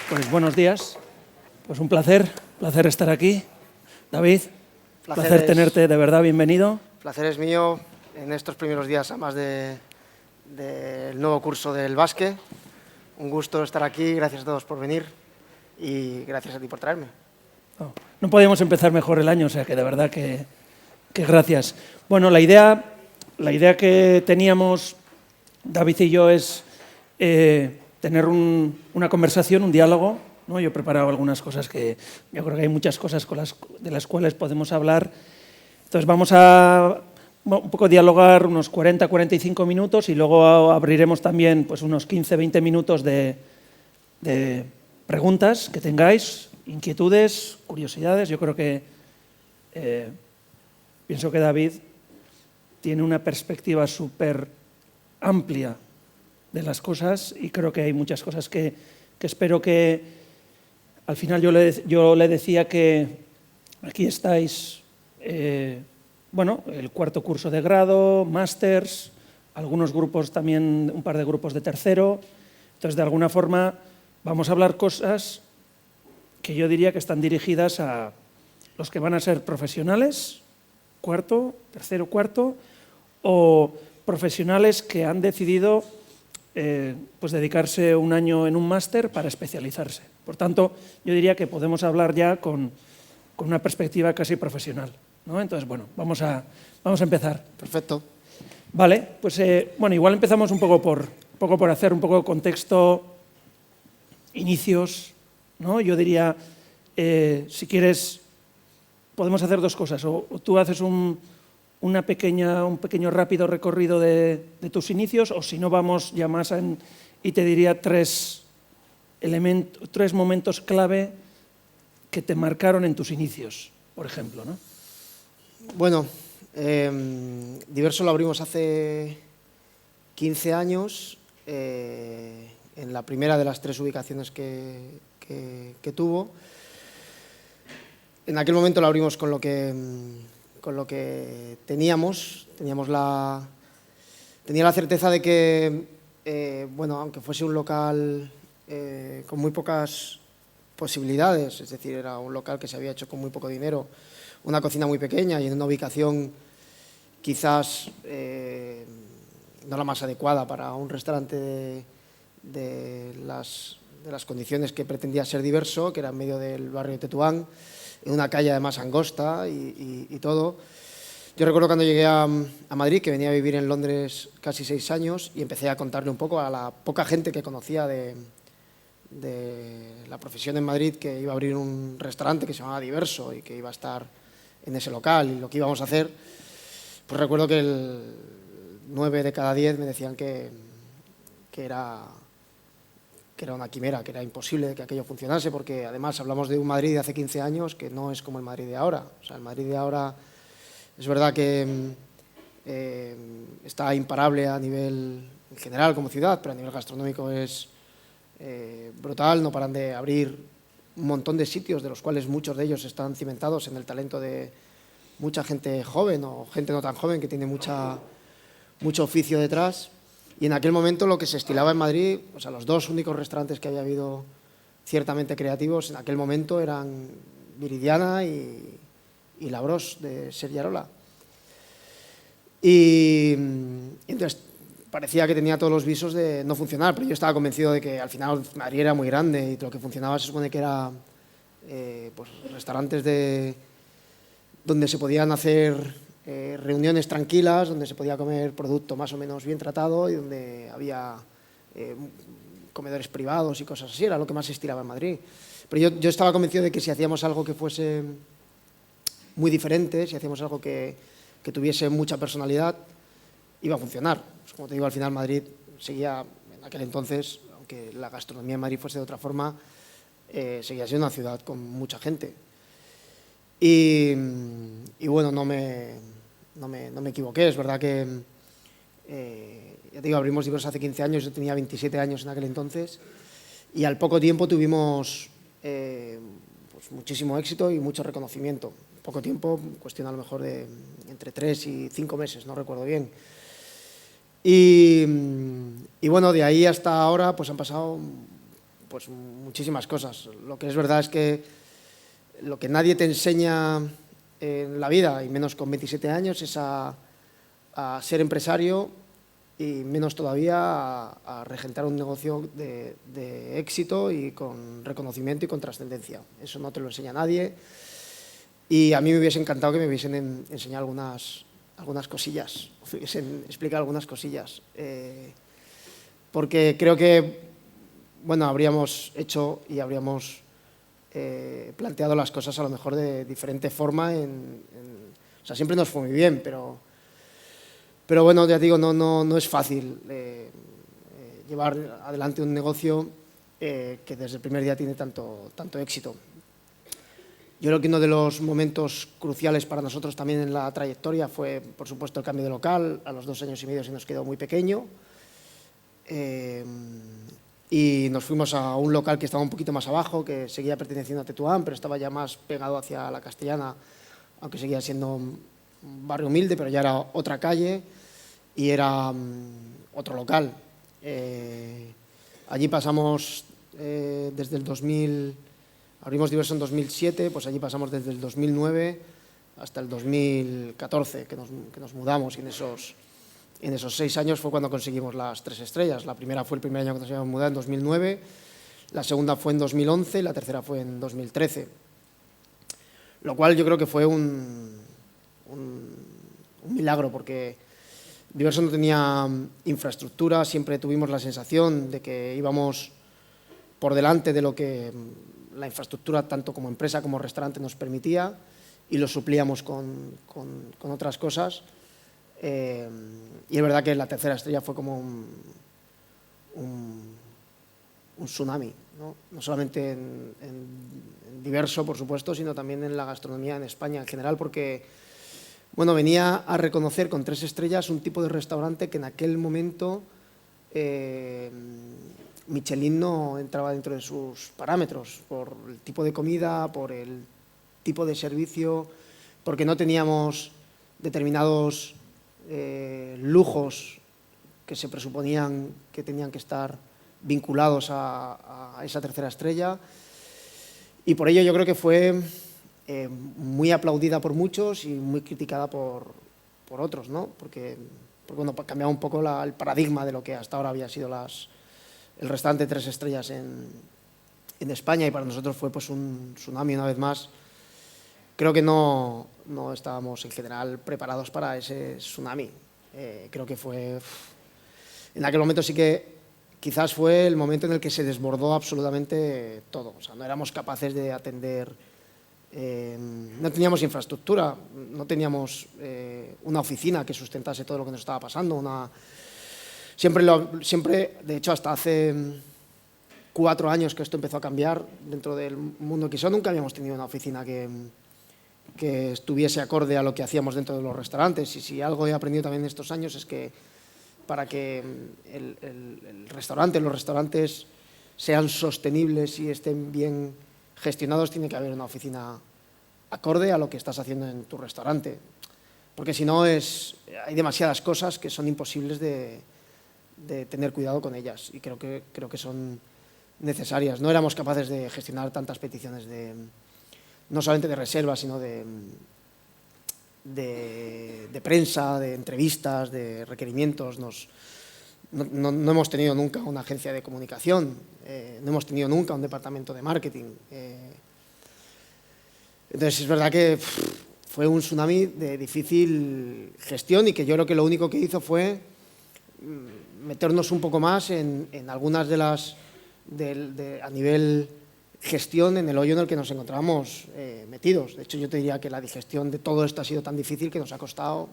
Pues buenos días. Pues un placer estar aquí. David, placer tenerte, de verdad, bienvenido. El placer es mío en estos primeros días, además del nuevo curso del básquet. Un gusto estar aquí, gracias a todos por venir y gracias a ti por traerme. No podíamos empezar mejor el año, o sea que de verdad que gracias. Bueno, la idea que teníamos David y yo es tener una conversación, un diálogo, ¿no? Yo he preparado algunas cosas que yo creo que hay muchas cosas de las cuales podemos hablar. Entonces vamos a un poco dialogar unos 40-45 minutos y luego abriremos también pues, unos 15-20 minutos de preguntas que tengáis, inquietudes, curiosidades. Yo creo que pienso que David tiene una perspectiva súper amplia de las cosas y creo que hay muchas cosas que espero que al final yo le decía que aquí estáis, bueno, el cuarto curso de grado, másters, algunos grupos también, un par de grupos de tercero. Entonces, de alguna forma, vamos a hablar cosas que yo diría que están dirigidas a los que van a ser profesionales, tercero, cuarto, o profesionales que han decidido pues dedicarse un año en un máster para especializarse. Por tanto, yo diría que podemos hablar ya con una perspectiva casi profesional, ¿no? Entonces, bueno, vamos a empezar. Perfecto. Vale, pues bueno, igual empezamos un poco por hacer un poco de contexto, inicios, ¿no? Yo diría, si quieres, podemos hacer dos cosas. O tú haces un pequeño rápido recorrido de tus inicios, o si no vamos ya más y te diría tres momentos clave que te marcaron en tus inicios, por ejemplo, ¿no? Bueno, Diverso lo abrimos hace 15 años, en la primera de las 3 ubicaciones que tuvo. En aquel momento lo abrimos con lo que teníamos. Tenía la certeza de que, bueno, aunque fuese un local con muy pocas posibilidades, es decir, era un local que se había hecho con muy poco dinero, una cocina muy pequeña y en una ubicación quizás no la más adecuada para un restaurante de las condiciones que pretendía ser Diverso, que era en medio del barrio de Tetuán, en una calle además angosta y todo. Yo recuerdo cuando llegué a Madrid, que venía a vivir en Londres casi 6 años, y empecé a contarle un poco a la poca gente que conocía de la profesión en Madrid, que iba a abrir un restaurante que se llamaba Diverso y que iba a estar en ese local y lo que íbamos a hacer. Pues recuerdo que 9 de cada 10 me decían que era una quimera, que era imposible que aquello funcionase, porque además hablamos de un Madrid de hace 15 años que no es como el Madrid de ahora. O sea, el Madrid de ahora es verdad que está imparable a nivel en general como ciudad, pero a nivel gastronómico es brutal. No paran de abrir un montón de sitios, de los cuales muchos de ellos están cimentados en el talento de mucha gente joven o gente no tan joven que tiene mucho oficio detrás. Y en aquel momento lo que se estilaba en Madrid, o sea, los 2 únicos restaurantes que había habido ciertamente creativos en aquel momento eran Viridiana y Labros de Sergiarola. Y entonces parecía que tenía todos los visos de no funcionar, pero yo estaba convencido de que al final Madrid era muy grande y lo que funcionaba se supone que era pues, restaurantes donde se podían hacer reuniones tranquilas, donde se podía comer producto más o menos bien tratado y donde había comedores privados y cosas así. Era lo que más se estiraba en Madrid. Pero yo estaba convencido de que si hacíamos algo que fuese muy diferente, si hacíamos algo que tuviese mucha personalidad, iba a funcionar. Pues como te digo, al final Madrid seguía, en aquel entonces, aunque la gastronomía en Madrid fuese de otra forma, seguía siendo una ciudad con mucha gente. Y bueno, no me equivoqué. Es verdad que, ya te digo, abrimos Diverso hace 15 años, yo tenía 27 años en aquel entonces, y al poco tiempo tuvimos pues muchísimo éxito y mucho reconocimiento. Poco tiempo, cuestión a lo mejor de entre 3 y 5 meses, no recuerdo bien. Y bueno, de ahí hasta ahora pues han pasado pues muchísimas cosas. Lo que es verdad es que lo que nadie te enseña en la vida, y menos con 27 años, es a ser empresario y menos todavía a regentar un negocio de éxito y con reconocimiento y con trascendencia. Eso no te lo enseña nadie y a mí me hubiese encantado que me hubiesen enseñado algunas cosillas, me hubiesen explicado algunas cosillas, porque creo que, bueno, habríamos hecho y habríamos planteado las cosas a lo mejor de diferente forma. O sea, siempre nos fue muy bien, pero bueno, ya digo, no es fácil llevar adelante un negocio que desde el primer día tiene tanto éxito. Yo creo que uno de los momentos cruciales para nosotros también en la trayectoria fue, por supuesto, el cambio de local. A los 2 años y medio se nos quedó muy pequeño. Y nos fuimos a un local que estaba un poquito más abajo, que seguía perteneciendo a Tetuán, pero estaba ya más pegado hacia la Castellana, aunque seguía siendo un barrio humilde, pero ya era otra calle y era otro local. Allí pasamos desde el 2000, abrimos Diverso en 2007, pues allí pasamos desde el 2009 hasta el 2014, que nos mudamos, y en esos 6 años fue cuando conseguimos las 3 estrellas. La primera fue el primer año que nos habíamos mudado, en 2009, la segunda fue en 2011 y la tercera fue en 2013. Lo cual yo creo que fue un milagro, porque Diverso no tenía infraestructura, siempre tuvimos la sensación de que íbamos por delante de lo que la infraestructura, tanto como empresa como restaurante, nos permitía, y lo suplíamos con otras cosas. Y es verdad que la tercera estrella fue como un tsunami, no solamente en Diverso, por supuesto, sino también en la gastronomía en España en general, porque bueno, venía a reconocer con 3 estrellas un tipo de restaurante que en aquel momento Michelin no entraba dentro de sus parámetros, por el tipo de comida, por el tipo de servicio, porque no teníamos determinados lujos que se presuponían que tenían que estar vinculados a esa tercera estrella, y por ello yo creo que fue muy aplaudida por muchos y muy criticada por otros, ¿no? Porque bueno, cambiaba un poco el paradigma de lo que hasta ahora había sido el restaurante 3 estrellas en España, y para nosotros fue pues un tsunami una vez más. Creo que no estábamos en general preparados para ese tsunami. Creo que fue... En aquel momento sí que quizás fue el momento en el que se desbordó absolutamente todo. O sea, no éramos capaces de atender... no teníamos infraestructura, no teníamos una oficina que sustentase todo lo que nos estaba pasando. Siempre, de hecho, hasta hace 4 años que esto empezó a cambiar dentro del mundo Quixote, nunca habíamos tenido una oficina que estuviese acorde a lo que hacíamos dentro de los restaurantes. Y si algo he aprendido también en estos años es que para que el restaurante, los restaurantes sean sostenibles y estén bien gestionados, tiene que haber una oficina acorde a lo que estás haciendo en tu restaurante, porque si no hay demasiadas cosas que son imposibles de tener cuidado con ellas, y creo que son necesarias. No éramos capaces de gestionar tantas peticiones no solamente de reservas, sino de prensa, de entrevistas, de requerimientos. No hemos tenido nunca una agencia de comunicación, no hemos tenido nunca un departamento de marketing. Entonces es verdad que fue un tsunami de difícil gestión, y que yo creo que lo único que hizo fue meternos un poco más en algunas de las, a nivel gestión, en el hoyo en el que nos encontrábamos metidos. De hecho, yo te diría que la digestión de todo esto ha sido tan difícil que nos ha costado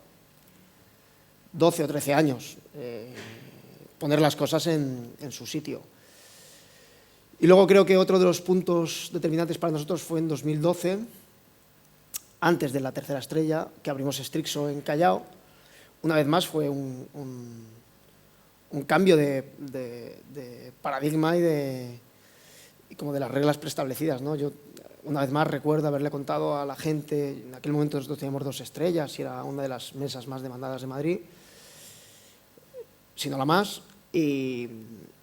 12 o 13 años poner las cosas en su sitio. Y luego creo que otro de los puntos determinantes para nosotros fue en 2012, antes de la tercera estrella, que abrimos Strixo en Callao. Una vez más fue un cambio de paradigma y como de las reglas preestablecidas, ¿no? Yo, una vez más, recuerdo haberle contado a la gente, en aquel momento nosotros teníamos 2 estrellas y era una de las mesas más demandadas de Madrid, si no la más, y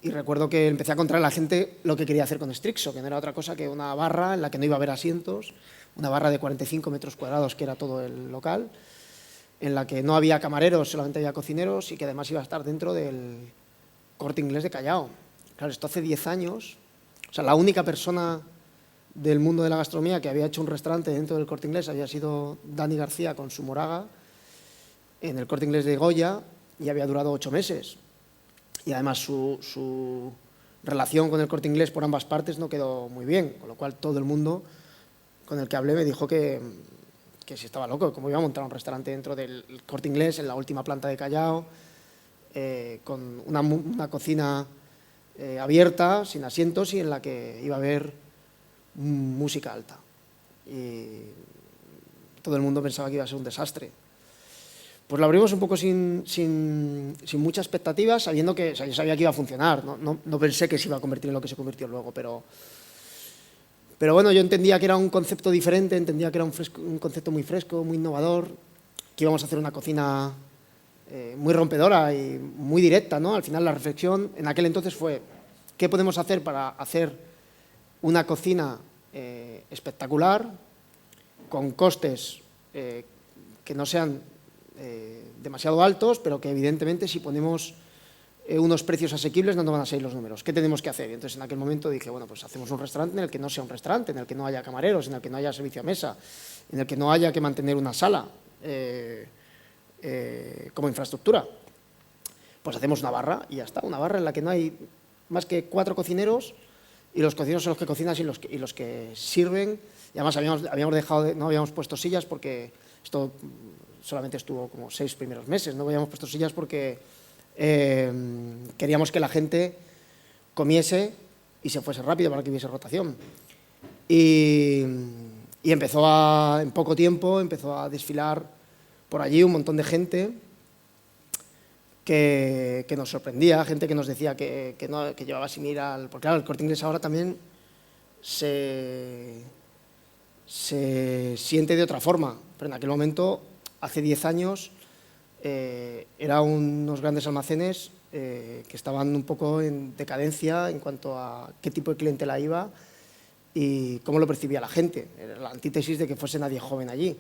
y recuerdo que empecé a contar a la gente lo que quería hacer con Strixo, que no era otra cosa que una barra en la que no iba a haber asientos, una barra de 45 metros cuadrados, que era todo el local, en la que no había camareros, solamente había cocineros, y que además iba a estar dentro del Corte Inglés de Callao. Claro, esto hace 10 años. O sea, la única persona del mundo de la gastronomía que había hecho un restaurante dentro del Corte Inglés había sido Dani García con su Moraga en el Corte Inglés de Goya, y había durado 8 meses. Y además su relación con el Corte Inglés por ambas partes no quedó muy bien, con lo cual todo el mundo con el que hablé me dijo que si estaba loco, cómo iba a montar un restaurante dentro del Corte Inglés en la última planta de Callao, con una cocina abierta, sin asientos, y en la que iba a haber música alta. Y todo el mundo pensaba que iba a ser un desastre. Pues lo abrimos un poco sin mucha expectativa, sabiendo que, o sea, yo sabía que iba a funcionar, no pensé que se iba a convertir en lo que se convirtió luego, pero bueno, yo entendía que era un concepto diferente, entendía que era un concepto muy fresco, muy innovador, que íbamos a hacer una cocina muy rompedora y muy directa, ¿no? Al final la reflexión en aquel entonces fue, ¿qué podemos hacer para hacer una cocina espectacular, con costes que no sean demasiado altos, pero que evidentemente si ponemos unos precios asequibles no nos van a salir los números? ¿Qué tenemos que hacer? Y entonces en aquel momento dije, bueno, pues hacemos un restaurante en el que no sea un restaurante, en el que no haya camareros, en el que no haya servicio a mesa, en el que no haya que mantener una sala como infraestructura. Pues hacemos una barra y ya está, una barra en la que no hay más que 4 cocineros, y los cocineros son los que cocinan y los que sirven. Y además no habíamos puesto sillas, porque esto solamente estuvo como 6 primeros meses, no habíamos puesto sillas porque queríamos que la gente comiese y se fuese rápido para que hubiese rotación. Y en poco tiempo empezó a desfilar por allí un montón de gente que nos sorprendía, gente que nos decía que llevaba sin ir al... Porque claro, el Corte Inglés ahora también se siente de otra forma, pero en aquel momento, hace 10 años, eran unos grandes almacenes que estaban un poco en decadencia en cuanto a qué tipo de clientela iba y cómo lo percibía la gente. Era la antítesis de que fuese nadie joven allí.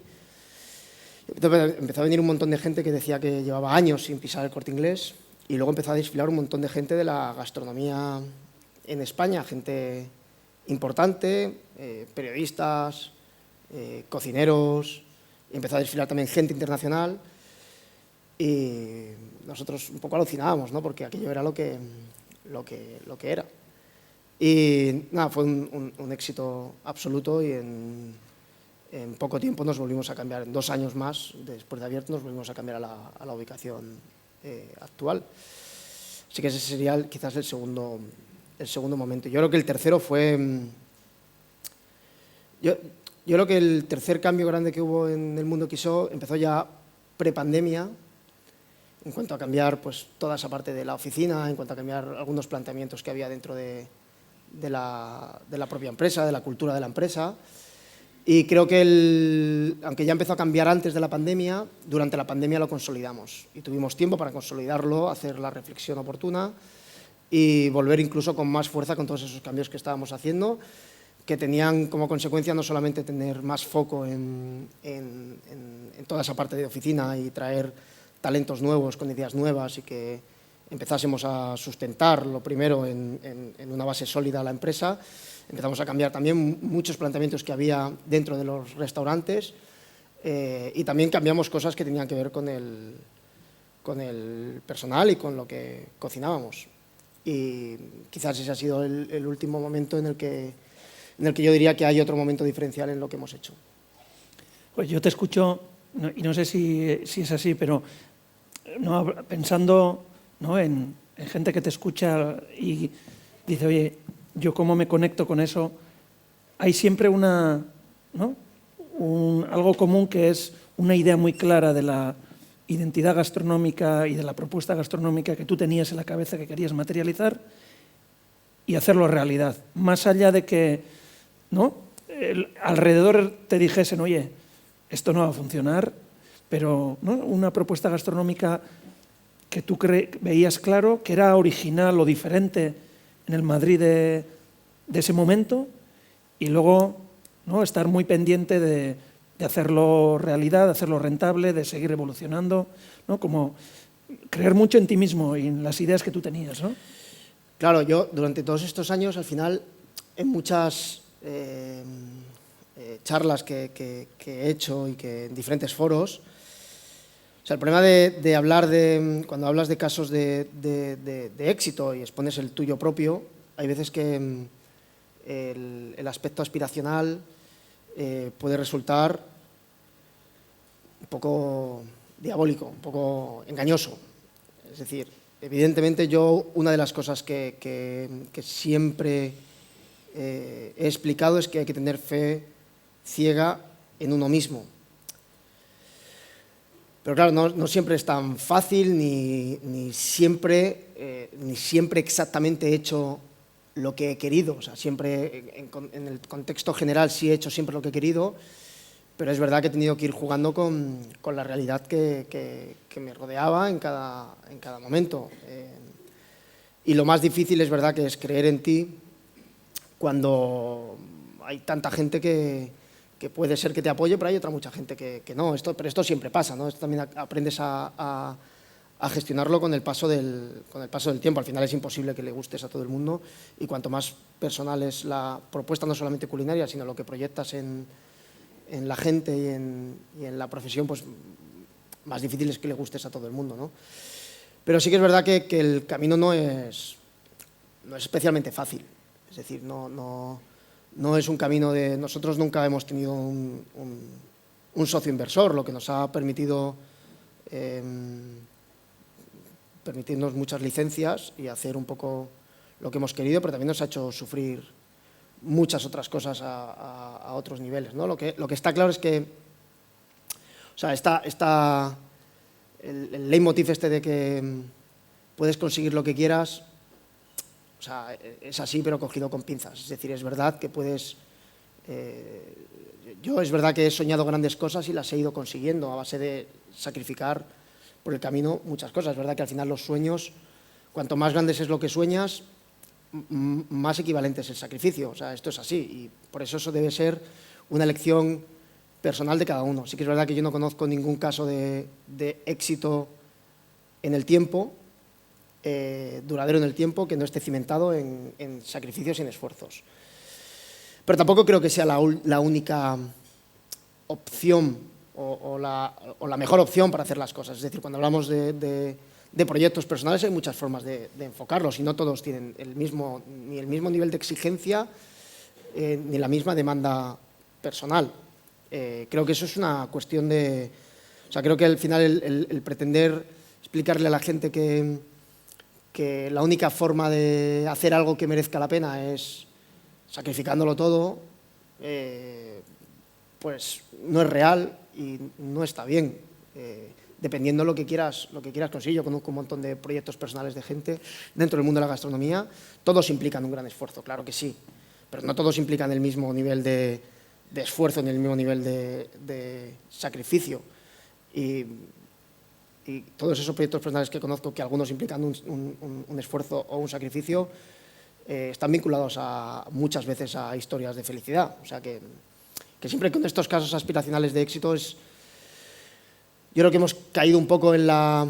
Entonces empezó a venir un montón de gente que decía que llevaba años sin pisar el Corte Inglés, y luego empezó a desfilar un montón de gente de la gastronomía en España, gente importante, periodistas, cocineros, y empezó a desfilar también gente internacional, y nosotros un poco alucinábamos, ¿no? Porque aquello era lo que era. Y nada, fue un éxito absoluto, y en poco tiempo nos volvimos a cambiar, en 2 años más, después de abierto, nos volvimos a cambiar a la ubicación actual. Así que ese sería quizás el segundo momento. Yo creo que el tercero fue... Yo creo que el tercer cambio grande que hubo en el mundo Quixó empezó ya prepandemia, en cuanto a cambiar pues, toda esa parte de la oficina, en cuanto a cambiar algunos planteamientos que había dentro de la propia empresa, de la cultura de la empresa. Y creo que, aunque ya empezó a cambiar antes de la pandemia, durante la pandemia lo consolidamos. Y tuvimos tiempo para consolidarlo, hacer la reflexión oportuna y volver incluso con más fuerza con todos esos cambios que estábamos haciendo, que tenían como consecuencia no solamente tener más foco en toda esa parte de oficina y traer talentos nuevos con ideas nuevas, y que empezásemos a sustentar lo primero en una base sólida a la empresa. Empezamos a cambiar también muchos planteamientos que había dentro de los restaurantes, y también cambiamos cosas que tenían que ver con el personal y con lo que cocinábamos. Y quizás ese ha sido el último momento en el que yo diría que hay otro momento diferencial en lo que hemos hecho. Pues yo te escucho, y no sé si es así, pero pensando, ¿no?, en gente que te escucha y dice, oye, yo cómo me conecto con eso, hay siempre algo común, que es una idea muy clara de la identidad gastronómica y de la propuesta gastronómica que tú tenías en la cabeza, que querías materializar y hacerlo realidad. Más allá de que, ¿no?, alrededor te dijesen, oye, esto no va a funcionar, pero, ¿no?, una propuesta gastronómica que tú veías claro que era original o diferente en el Madrid de ese momento, y luego, ¿no?, estar muy pendiente de hacerlo realidad, de hacerlo rentable, de seguir evolucionando, ¿no? Como creer mucho en ti mismo y en las ideas que tú tenías, ¿no? Claro, yo durante todos estos años, al final, en muchas charlas que he hecho y que en diferentes foros, o sea, el problema de hablar cuando hablas de casos de éxito y expones el tuyo propio, hay veces que el aspecto aspiracional puede resultar un poco diabólico, un poco engañoso. Es decir, evidentemente yo una de las cosas que siempre he explicado es que hay que tener fe ciega en uno mismo. Pero claro, no siempre es tan fácil, ni siempre exactamente he hecho lo que he querido. O sea, siempre en el contexto general sí he hecho siempre lo que he querido, pero es verdad que he tenido que ir jugando con la realidad que me rodeaba en cada momento. Y lo más difícil es verdad que es creer en ti cuando hay tanta gente que puede ser que te apoye, pero hay otra mucha gente que no. Pero esto siempre pasa, ¿no? Esto también aprendes a gestionarlo con el paso del tiempo. Al final es imposible que le gustes a todo el mundo, y cuanto más personal es la propuesta, no solamente culinaria, sino lo que proyectas en la gente y en la profesión, pues más difícil es que le gustes a todo el mundo, ¿no? Pero sí que es verdad que el camino no es especialmente fácil. Es decir, no es un camino de... Nosotros nunca hemos tenido un socio inversor, lo que nos ha permitido permitirnos muchas licencias y hacer un poco lo que hemos querido, pero también nos ha hecho sufrir muchas otras cosas a otros niveles, ¿no? Lo que está claro es que, o sea, el leitmotiv este de que puedes conseguir lo que quieras, o sea, es así, pero cogido con pinzas. Es decir, es verdad que puedes... yo es verdad que he soñado grandes cosas y las he ido consiguiendo a base de sacrificar por el camino muchas cosas. Es verdad que al final los sueños, cuanto más grandes es lo que sueñas, más equivalente es el sacrificio. O sea, esto es así, y por eso debe ser una elección personal de cada uno. Sí que es verdad que yo no conozco ningún caso de éxito en el tiempo, duradero en el tiempo, que no esté cimentado en sacrificios y en esfuerzos. Pero tampoco creo que sea la única opción o la mejor opción para hacer las cosas. Es decir, cuando hablamos de proyectos personales hay muchas formas de enfocarlos, y no todos tienen ni el mismo nivel de exigencia ni la misma demanda personal. Creo que eso es una cuestión de... O sea, creo que al final el pretender explicarle a la gente que la única forma de hacer algo que merezca la pena es sacrificándolo todo, pues no es real y no está bien. Dependiendo lo que quieras conseguir. Yo conozco un montón de proyectos personales de gente dentro del mundo de la gastronomía. Todos implican un gran esfuerzo, claro que sí, pero no todos implican el mismo nivel de esfuerzo ni el mismo nivel de sacrificio. Y todos esos proyectos personales que conozco, que algunos implican un esfuerzo o un sacrificio, están vinculados muchas veces a historias de felicidad. O sea que siempre con estos casos aspiracionales de éxito yo creo que hemos caído un poco en la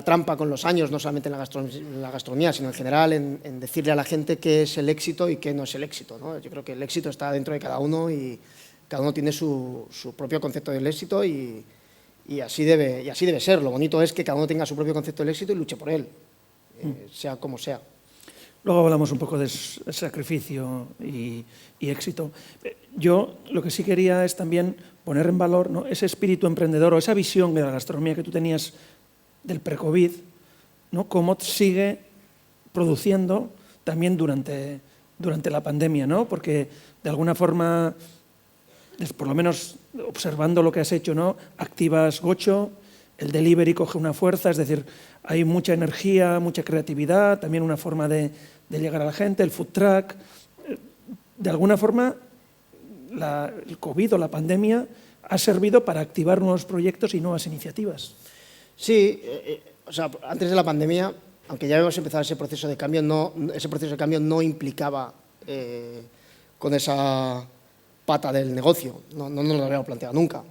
trampa con los años, no solamente en la gastronomía, sino en general, en decirle a la gente qué es el éxito y qué no es el éxito, ¿no? Yo creo que el éxito está dentro de cada uno, y cada uno tiene su propio concepto del éxito, y así debe ser. Lo bonito es que cada uno tenga su propio concepto del éxito y luche por él, sea como sea. Luego hablamos un poco de sacrificio y éxito. Yo lo que sí quería es también poner en valor, ¿no?, ese espíritu emprendedor o esa visión de la gastronomía que tú tenías del pre-COVID, ¿no?, cómo sigue produciendo también durante la pandemia, ¿no? Porque de alguna forma, por lo menos observando lo que has hecho, ¿no?, activas Gocho, el delivery coge una fuerza, es decir, hay mucha energía, mucha creatividad, también una forma de llegar a la gente, el food truck. De alguna forma, el COVID o la pandemia ha servido para activar nuevos proyectos y nuevas iniciativas. Sí, o sea, antes de la pandemia, aunque ya habíamos empezado ese proceso de cambio, ese proceso de cambio no implicaba con esa pata del negocio, no nos lo habíamos planteado nunca.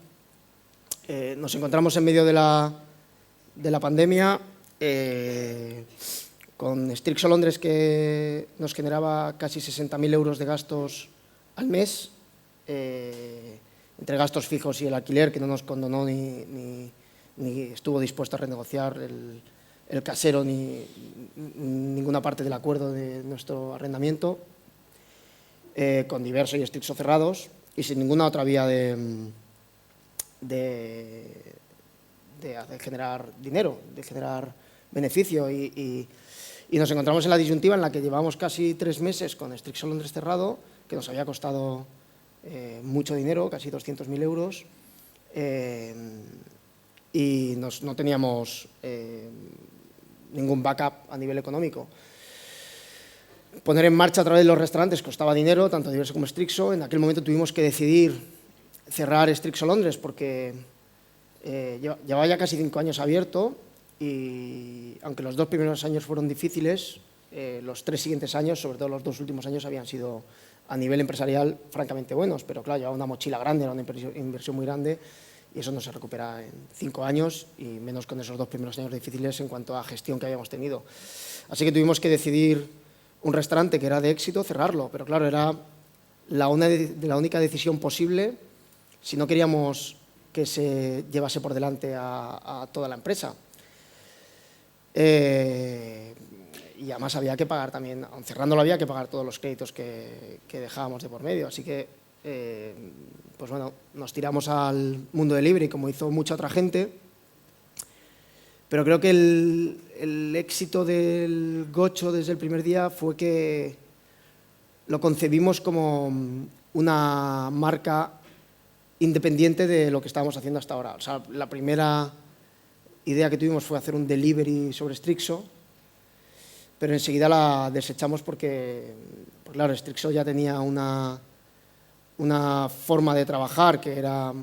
Nos encontramos en medio de la pandemia con Strixo Londres, que nos generaba casi 60.000 euros de gastos al mes, entre gastos fijos y el alquiler, que no nos condonó ni estuvo dispuesto a renegociar el casero ni ninguna parte del acuerdo de nuestro arrendamiento, con Diverso y Strixo cerrados y sin ninguna otra vía de generar dinero, de generar beneficio. Y nos encontramos en la disyuntiva en la que llevamos casi 3 meses con Strixo Londres cerrado, que nos había costado mucho dinero, casi 200.000 euros, y no teníamos ningún backup a nivel económico. Poner en marcha a través de los restaurantes costaba dinero, tanto Diverso como Strixo. En aquel momento tuvimos que decidir cerrar Strixo Londres porque llevaba ya casi 5 años abierto y aunque los 2 primeros años fueron difíciles, los 3 siguientes años, sobre todo los 2 últimos años, habían sido a nivel empresarial francamente buenos, pero claro, llevaba una mochila grande, era una inversión muy grande y eso no se recupera en 5 años y menos con esos 2 primeros años difíciles en cuanto a gestión que habíamos tenido. Así que tuvimos que decidir un restaurante que era de éxito, cerrarlo, pero claro, era la única decisión posible si no queríamos que se llevase por delante a toda la empresa. Y además había que pagar también, aun cerrándolo había que pagar todos los créditos que dejábamos de por medio, así que pues bueno, nos tiramos al mundo delivery como hizo mucha otra gente, pero creo que el éxito del Gocho desde el primer día fue que lo concebimos como una marca independiente de lo que estábamos haciendo hasta ahora. O sea, la primera idea que tuvimos fue hacer un delivery sobre Strixo, pero enseguida la desechamos porque claro, Strixo ya tenía una forma de trabajar que era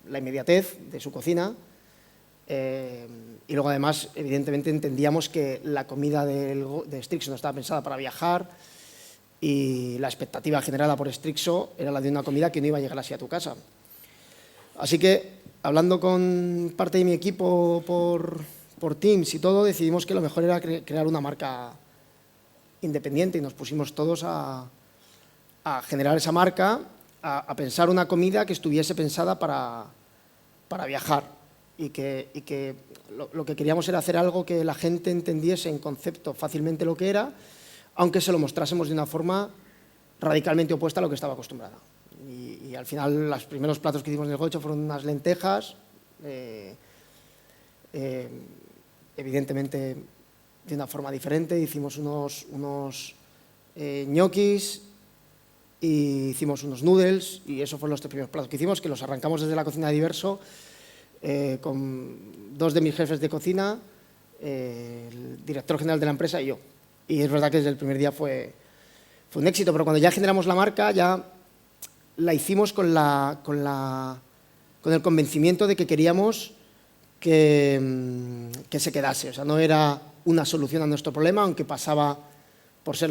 la inmediatez de su cocina, y luego además evidentemente entendíamos que la comida de Strixo no estaba pensada para viajar y la expectativa generada por Strixo era la de una comida que no iba a llegar así a tu casa. Así que, hablando con parte de mi equipo por Teams y todo, decidimos que lo mejor era crear una marca independiente y nos pusimos todos a generar esa marca, a pensar una comida que estuviese pensada para viajar y que lo que queríamos era hacer algo que la gente entendiese en concepto fácilmente lo que era, aunque se lo mostrásemos de una forma radicalmente opuesta a lo que estaba acostumbrada. Y al final los primeros platos que hicimos en el Gocho fueron unas lentejas, evidentemente de una forma diferente. Hicimos unos ñoquis y hicimos unos noodles y esos fueron los 3 primeros platos que hicimos, que los arrancamos desde la cocina de Diverso con 2 de mis jefes de cocina, el director general de la empresa y yo. Y es verdad que desde el primer día fue un éxito, pero cuando ya generamos la marca ya la hicimos con el convencimiento de que queríamos que se quedase. O sea, no era una solución a nuestro problema, aunque pasaba por ser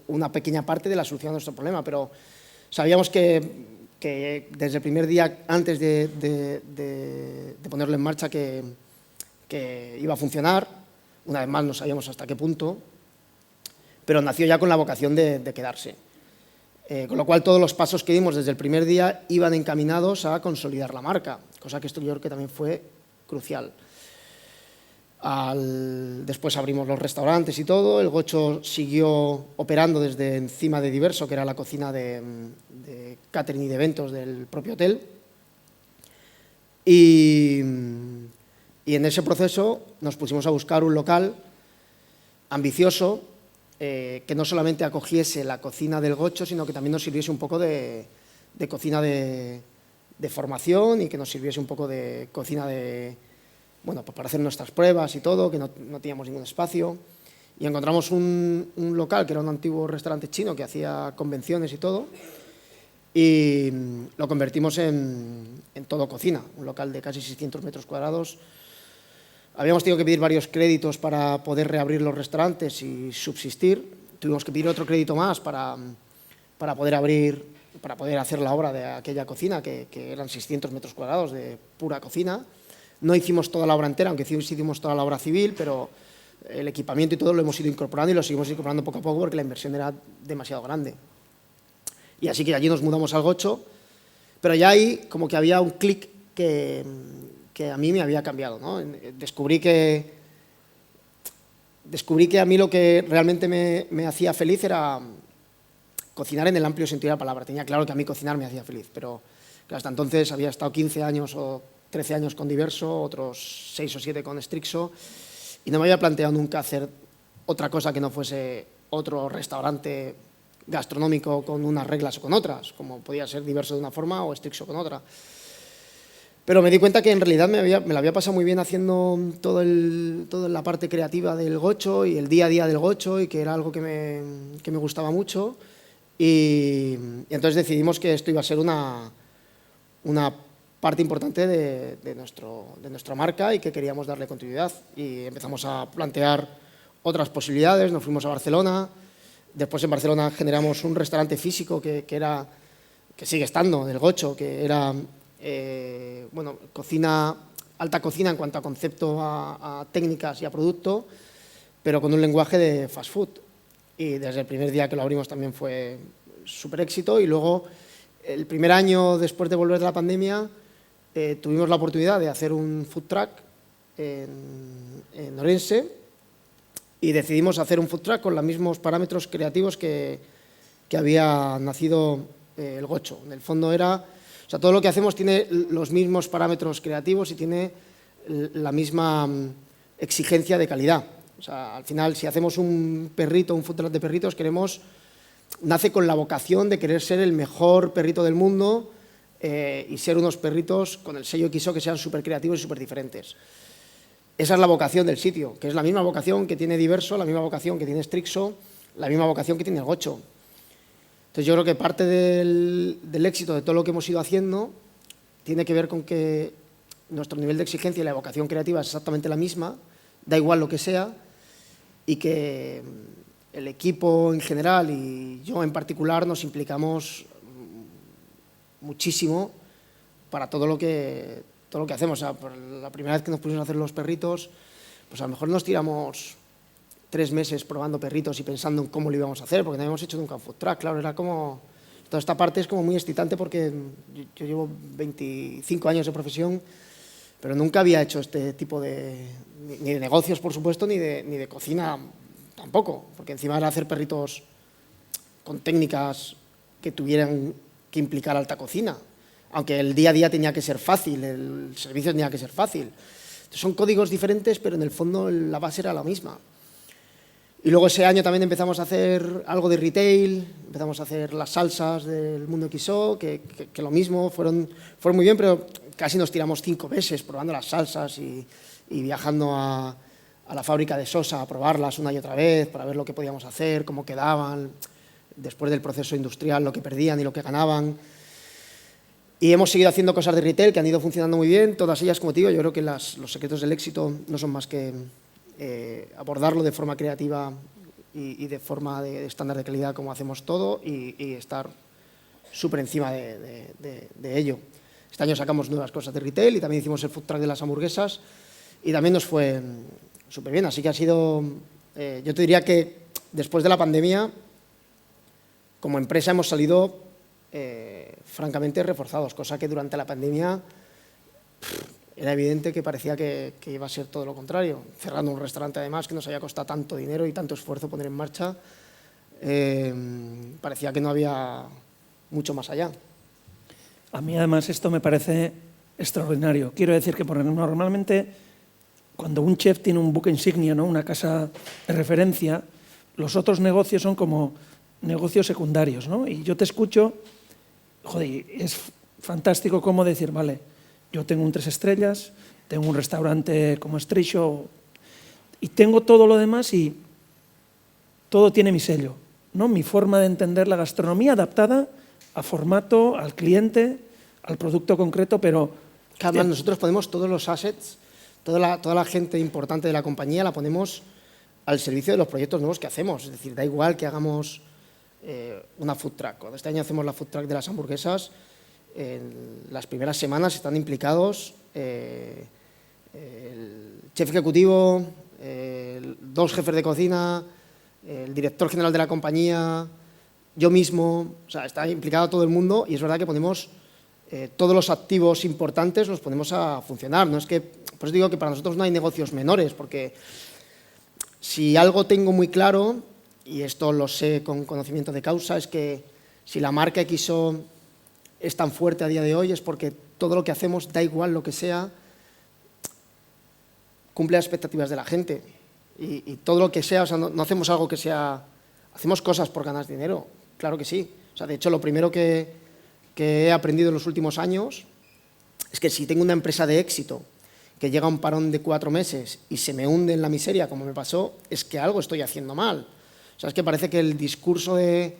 una pequeña parte de la solución a nuestro problema, pero sabíamos que desde el primer día, antes de ponerlo en marcha, que iba a funcionar. Una vez más no sabíamos hasta qué punto, pero nació ya con la vocación de quedarse. Con lo cual todos los pasos que dimos desde el primer día iban encaminados a consolidar la marca, cosa que esto yo creo que también fue crucial. Después abrimos los restaurantes y todo, el Gocho siguió operando desde encima de Diverso, que era la cocina de catering y de eventos del propio hotel. Y en ese proceso nos pusimos a buscar un local ambicioso, que no solamente acogiese la cocina del Gocho, sino que también nos sirviese un poco de cocina de formación y que nos sirviese un poco de cocina bueno, para hacer nuestras pruebas y todo, que no teníamos ningún espacio. Y encontramos un local que era un antiguo restaurante chino que hacía convenciones y todo, y lo convertimos en todo cocina, un local de casi 600 metros cuadrados, Habíamos tenido que pedir varios créditos para poder reabrir los restaurantes y subsistir. Tuvimos que pedir otro crédito más para poder hacer la obra de aquella cocina, que eran 600 metros cuadrados de pura cocina. No hicimos toda la obra entera, aunque sí hicimos toda la obra civil, pero el equipamiento y todo lo hemos ido incorporando y lo seguimos incorporando poco a poco porque la inversión era demasiado grande. Y así que allí nos mudamos al Gocho, pero ya ahí como que había un clic que a mí me había cambiado, ¿no? Descubrí que a mí lo que realmente me hacía feliz era cocinar en el amplio sentido de la palabra. Tenía claro que a mí cocinar me hacía feliz, pero que hasta entonces había estado 15 años o 13 años con Diverso, otros 6 o 7 con Strixo, y no me había planteado nunca hacer otra cosa que no fuese otro restaurante gastronómico con unas reglas o con otras, como podía ser Diverso de una forma o Strixo con otra. Pero me di cuenta que en realidad me la había pasado muy bien haciendo toda la parte creativa del Gocho y el día a día del Gocho, y que era algo que me gustaba mucho. Y entonces decidimos que esto iba a ser una parte importante de nuestra marca y que queríamos darle continuidad. Y empezamos a plantear otras posibilidades, nos fuimos a Barcelona. Después en Barcelona generamos un restaurante físico que sigue estando, del Gocho, que era alta cocina en cuanto a concepto, a técnicas y a producto, pero con un lenguaje de fast food. Y desde el primer día que lo abrimos también fue súper éxito. Y luego, el primer año después de volver de la pandemia, tuvimos la oportunidad de hacer un food truck en Orense, y decidimos hacer un food truck con los mismos parámetros creativos que había nacido el Gocho. En el fondo todo lo que hacemos tiene los mismos parámetros creativos y tiene la misma exigencia de calidad. O sea, al final, si hacemos un perrito, un food truck de perritos, nace con la vocación de querer ser el mejor perrito del mundo y ser unos perritos con el sello XO que sean súper creativos y súper diferentes. Esa es la vocación del sitio, que es la misma vocación que tiene Diverso, la misma vocación que tiene Strixo, la misma vocación que tiene el Gocho. Entonces yo creo que parte del éxito de todo lo que hemos ido haciendo tiene que ver con que nuestro nivel de exigencia y la vocación creativa es exactamente la misma, da igual lo que sea, y que el equipo en general y yo en particular nos implicamos muchísimo para todo lo que hacemos. O sea, por la primera vez que nos pusimos a hacer los perritos, pues a lo mejor nos tiramos 3 meses probando perritos y pensando en cómo lo íbamos a hacer, porque no habíamos hecho nunca un food truck. Claro, era como... Toda esta parte es como muy excitante porque yo llevo 25 años de profesión, pero nunca había hecho este tipo ni de negocios, por supuesto, ni de cocina tampoco, porque encima era hacer perritos con técnicas que tuvieran que implicar alta cocina, aunque el día a día tenía que ser fácil, el servicio tenía que ser fácil. Entonces, son códigos diferentes, pero en el fondo la base era la misma. Y luego ese año también empezamos a hacer algo de retail, empezamos a hacer las salsas del Mundo XO, que lo mismo, fueron muy bien, pero casi nos tiramos 5 meses probando las salsas y viajando a la fábrica de Sosa a probarlas una y otra vez para ver lo que podíamos hacer, cómo quedaban, después del proceso industrial, lo que perdían y lo que ganaban. Y hemos seguido haciendo cosas de retail que han ido funcionando muy bien, todas ellas, como te digo, yo creo que los secretos del éxito no son más que abordarlo de forma creativa y de forma de estándar de calidad como hacemos todo y estar súper encima de ello. Este año sacamos nuevas cosas de retail y también hicimos el food truck de las hamburguesas y también nos fue súper bien. Así que ha sido, yo te diría que después de la pandemia, como empresa hemos salido francamente reforzados, cosa que durante la pandemia era evidente que parecía que iba a ser todo lo contrario. Cerrando un restaurante, además, que nos había costado tanto dinero y tanto esfuerzo poner en marcha, parecía que no había mucho más allá. A mí, además, esto me parece extraordinario. Quiero decir que normalmente, cuando un chef tiene un buque insignia, ¿no?, una casa de referencia, los otros negocios son como negocios secundarios, ¿no? Y yo te escucho, joder, es fantástico cómo decir, vale, yo tengo un 3 estrellas, tengo un restaurante como Strixo y tengo todo lo demás y todo tiene mi sello, ¿no? Mi forma de entender la gastronomía adaptada a formato, al cliente, al producto concreto, pero... Además, nosotros ponemos todos los assets, toda la gente importante de la compañía la ponemos al servicio de los proyectos nuevos que hacemos. Es decir, da igual que hagamos una food truck. Cuando este año hacemos la food truck de las hamburguesas, en las primeras semanas están implicados el chef ejecutivo, 2 jefes de cocina, el director general de la compañía, yo mismo, o sea, está implicado todo el mundo y es verdad que ponemos todos los activos importantes los ponemos a funcionar. No es que, por eso digo que para nosotros no hay negocios menores, porque si algo tengo muy claro, y esto lo sé con conocimiento de causa, es que si la marca XO es tan fuerte a día de hoy es porque todo lo que hacemos, da igual lo que sea, cumple las expectativas de la gente. Y todo lo que sea, o sea, no hacemos algo que sea... Hacemos cosas por ganar dinero, claro que sí. O sea, de hecho, lo primero que he aprendido en los últimos años es que si tengo una empresa de éxito que llega a un parón de 4 meses y se me hunde en la miseria, como me pasó, es que algo estoy haciendo mal. O sea, es que parece que el discurso de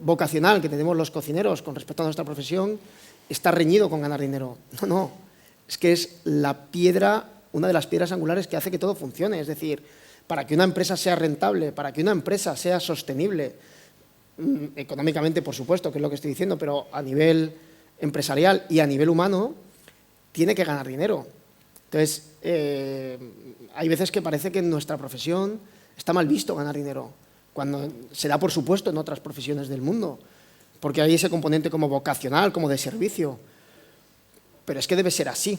vocacional que tenemos los cocineros con respecto a nuestra profesión está reñido con ganar dinero. No, no, es que es la piedra, una de las piedras angulares que hace que todo funcione. Es decir, para que una empresa sea rentable, para que una empresa sea sostenible, económicamente, por supuesto, que es lo que estoy diciendo, pero a nivel empresarial y a nivel humano, tiene que ganar dinero. Entonces, hay veces que parece que en nuestra profesión está mal visto ganar dinero, cuando se da por supuesto en otras profesiones del mundo, porque hay ese componente como vocacional, como de servicio. Pero es que debe ser así.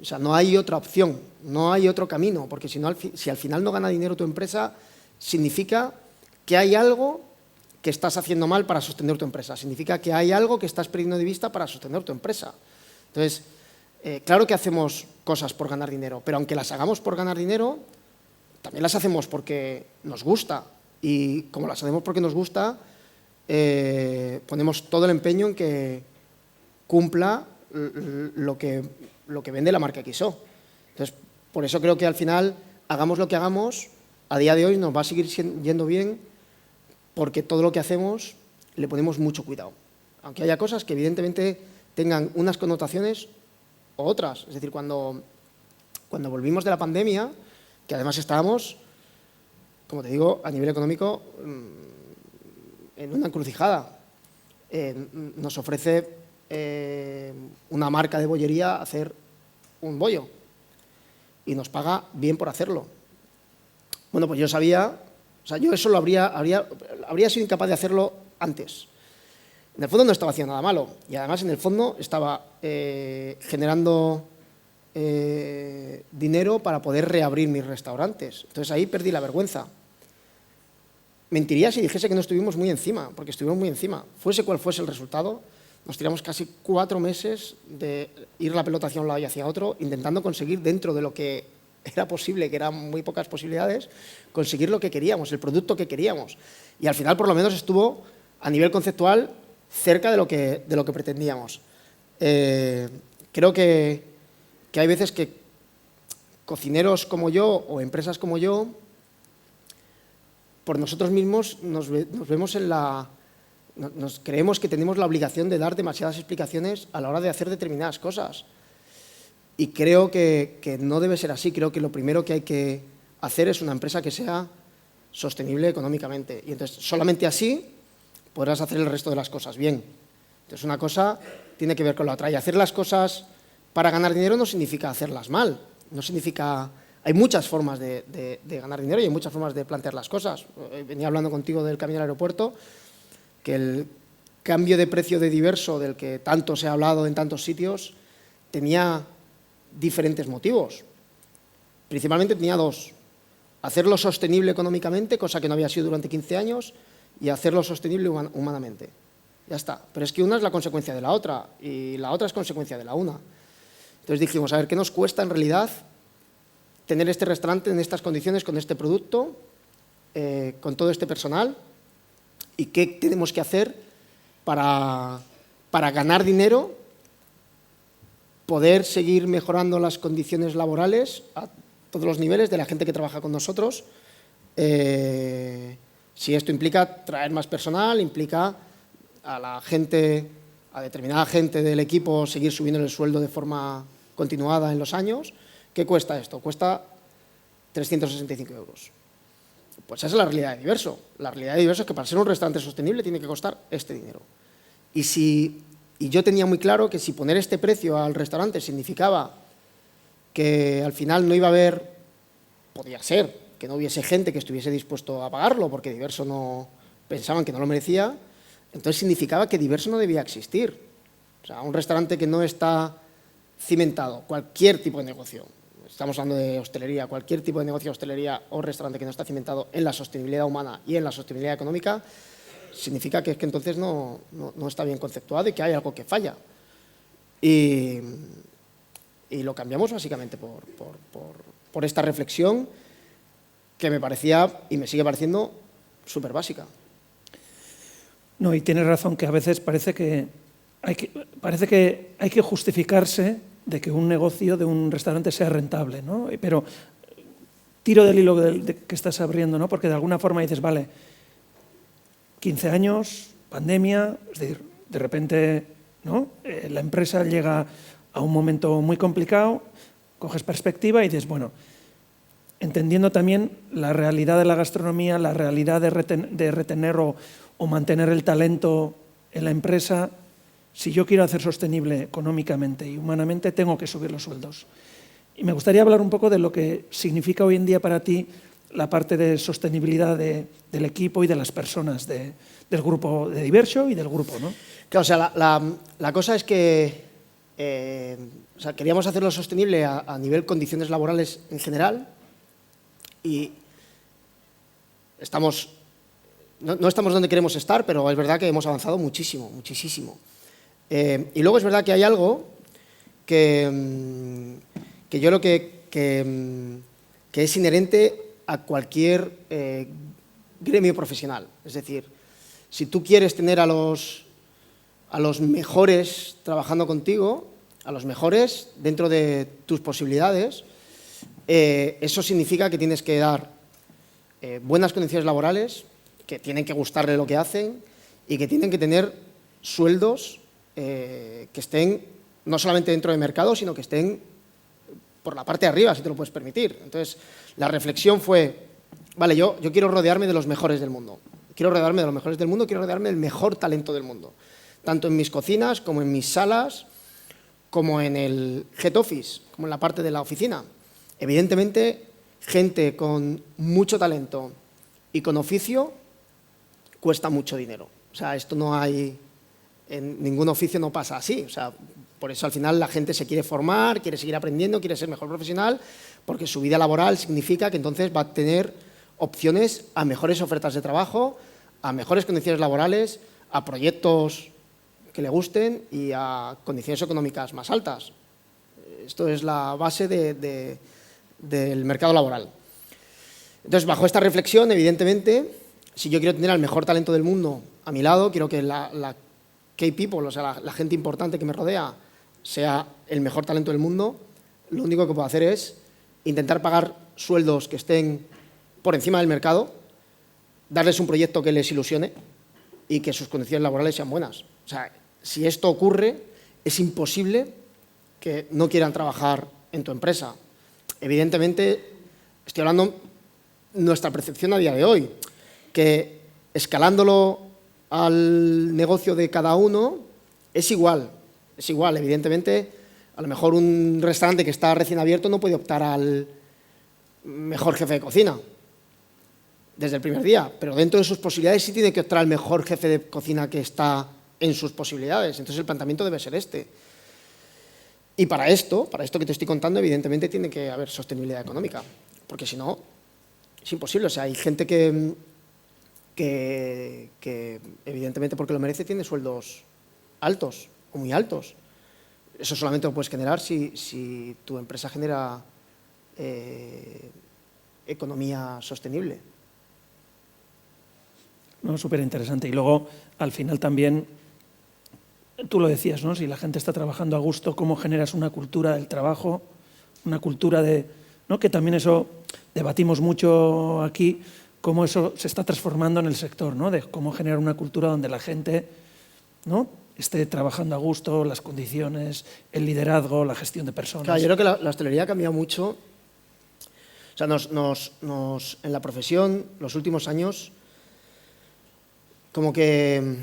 O sea, no hay otra opción, no hay otro camino, porque si al final no gana dinero tu empresa, significa que hay algo que estás haciendo mal para sostener tu empresa, significa que hay algo que estás perdiendo de vista para sostener tu empresa. Entonces, claro que hacemos cosas por ganar dinero, pero aunque las hagamos por ganar dinero, también las hacemos porque nos gusta. Y como las hacemos porque nos gusta, ponemos todo el empeño en que cumpla lo que vende la marca XO. Entonces, por eso creo que al final, hagamos lo que hagamos, a día de hoy nos va a seguir yendo bien, porque todo lo que hacemos le ponemos mucho cuidado. Aunque haya cosas que evidentemente tengan unas connotaciones o otras. Es decir, cuando volvimos de la pandemia, que además estábamos, como te digo, a nivel económico, en una encrucijada. Nos ofrece una marca de bollería hacer un bollo y nos paga bien por hacerlo. Bueno, pues yo sabía, o sea, yo eso lo habría sido incapaz de hacerlo antes. En el fondo no estaba haciendo nada malo y además en el fondo estaba generando dinero para poder reabrir mis restaurantes. Entonces ahí perdí la vergüenza. Mentiría si dijese que no estuvimos muy encima, porque estuvimos muy encima. Fuese cual fuese el resultado, nos tiramos casi 4 meses de ir la pelota hacia un lado y hacia otro, intentando conseguir dentro de lo que era posible, que eran muy pocas posibilidades, conseguir lo que queríamos, el producto que queríamos. Y al final, por lo menos, estuvo a nivel conceptual cerca de lo que pretendíamos. Creo que hay veces que cocineros como yo o empresas como yo, por nosotros mismos nos vemos en nos creemos que tenemos la obligación de dar demasiadas explicaciones a la hora de hacer determinadas cosas. Y creo que no debe ser así. Creo que lo primero que hay que hacer es una empresa que sea sostenible económicamente. Y entonces, solamente así podrás hacer el resto de las cosas bien. Entonces, una cosa tiene que ver con la otra. Y hacer las cosas para ganar dinero no significa hacerlas mal. No significa... Hay muchas formas de ganar dinero y hay muchas formas de plantear las cosas. Venía hablando contigo del camino al aeropuerto, que el cambio de precio de Diverso, del que tanto se ha hablado en tantos sitios, tenía diferentes motivos. Principalmente tenía 2. Hacerlo sostenible económicamente, cosa que no había sido durante 15 años, y hacerlo sostenible humanamente. Ya está. Pero es que una es la consecuencia de la otra y la otra es consecuencia de la una. Entonces dijimos, a ver, ¿qué nos cuesta en realidad tener este restaurante en estas condiciones, con este producto, con todo este personal? ¿Y qué tenemos que hacer para ganar dinero, poder seguir mejorando las condiciones laborales a todos los niveles de la gente que trabaja con nosotros? Si esto implica traer más personal, implica a determinada gente del equipo seguir subiendo el sueldo de forma continuada en los años, ¿Qué cuesta esto? Cuesta 365 euros. Pues esa es la realidad de Diverso. La realidad de Diverso es que para ser un restaurante sostenible tiene que costar este dinero. Y yo tenía muy claro que si poner este precio al restaurante significaba que al final no iba a haber, podía ser, que no hubiese gente que estuviese dispuesto a pagarlo porque Diverso no pensaban que no lo merecía, entonces significaba que Diverso no debía existir. O sea, un restaurante que no está cimentado, cualquier tipo de negocio, estamos hablando de hostelería, cualquier tipo de negocio de hostelería o restaurante que no está cimentado en la sostenibilidad humana y en la sostenibilidad económica, significa que es que entonces no está bien conceptuado y que hay algo que falla. Y lo cambiamos básicamente por esta reflexión que me parecía y me sigue pareciendo súper básica. No, y tienes razón que a veces parece que hay que justificarse de que un negocio de un restaurante sea rentable, ¿no? Pero tiro del hilo que estás abriendo, ¿no? Porque de alguna forma dices, vale, 15 años, pandemia, es decir, de repente, ¿no? La empresa llega a un momento muy complicado, coges perspectiva y dices, bueno, entendiendo también la realidad de la gastronomía, la realidad de retener o mantener el talento en la empresa, si yo quiero hacer sostenible económicamente y humanamente, tengo que subir los sueldos. Y me gustaría hablar un poco de lo que significa hoy en día para ti la parte de sostenibilidad del equipo y de las personas del grupo de Diverso y del grupo, ¿no? Claro, o sea, la cosa es que o sea, queríamos hacerlo sostenible a nivel condiciones laborales en general y no estamos donde queremos estar, pero es verdad que hemos avanzado muchísimo, muchísimo. Y luego es verdad que hay algo que yo creo que es inherente a cualquier gremio profesional. Es decir, si tú quieres tener a los mejores trabajando contigo, a los mejores dentro de tus posibilidades, eso significa que tienes que dar buenas condiciones laborales, que tienen que gustarle lo que hacen y que tienen que tener sueldos que estén no solamente dentro del mercado, sino que estén por la parte de arriba, si te lo puedes permitir. Entonces, la reflexión fue, vale, yo quiero rodearme de los mejores del mundo. Quiero rodearme de los mejores del mundo, quiero rodearme del mejor talento del mundo. Tanto en mis cocinas, como en mis salas, como en el head office, como en la parte de la oficina. Evidentemente, gente con mucho talento y con oficio cuesta mucho dinero. O sea, esto no hay... En ningún oficio no pasa así. O sea, por eso al final la gente se quiere formar, quiere seguir aprendiendo, quiere ser mejor profesional, porque su vida laboral significa que entonces va a tener opciones a mejores ofertas de trabajo, a mejores condiciones laborales, a proyectos que le gusten y a condiciones económicas más altas. Esto es la base del mercado laboral. Entonces, bajo esta reflexión, evidentemente, si yo quiero tener al mejor talento del mundo a mi lado, quiero que la key people, o sea, la gente importante que me rodea, sea el mejor talento del mundo, lo único que puedo hacer es intentar pagar sueldos que estén por encima del mercado, darles un proyecto que les ilusione y que sus condiciones laborales sean buenas. O sea, si esto ocurre, es imposible que no quieran trabajar en tu empresa. Evidentemente, estoy hablando de nuestra percepción a día de hoy, que escalándolo al negocio de cada uno es igual, evidentemente, a lo mejor un restaurante que está recién abierto no puede optar al mejor jefe de cocina desde el primer día, pero dentro de sus posibilidades sí tiene que optar al mejor jefe de cocina que está en sus posibilidades, entonces el planteamiento debe ser este. Y para esto que te estoy contando, evidentemente tiene que haber sostenibilidad económica, porque si no, es imposible. O sea, hay gente que evidentemente porque lo merece tiene sueldos altos o muy altos. Eso solamente lo puedes generar si tu empresa genera economía sostenible. No, súper interesante. Y luego, al final también, tú lo decías, ¿no? Si la gente está trabajando a gusto, ¿cómo generas una cultura del trabajo? Una cultura ¿no? Que también eso debatimos mucho aquí, cómo eso se está transformando en el sector, ¿no? De cómo generar una cultura donde la gente, ¿no? esté trabajando a gusto, las condiciones, el liderazgo, la gestión de personas. Claro, yo creo que la hostelería ha cambiado mucho. O sea, en la profesión, los últimos años, como que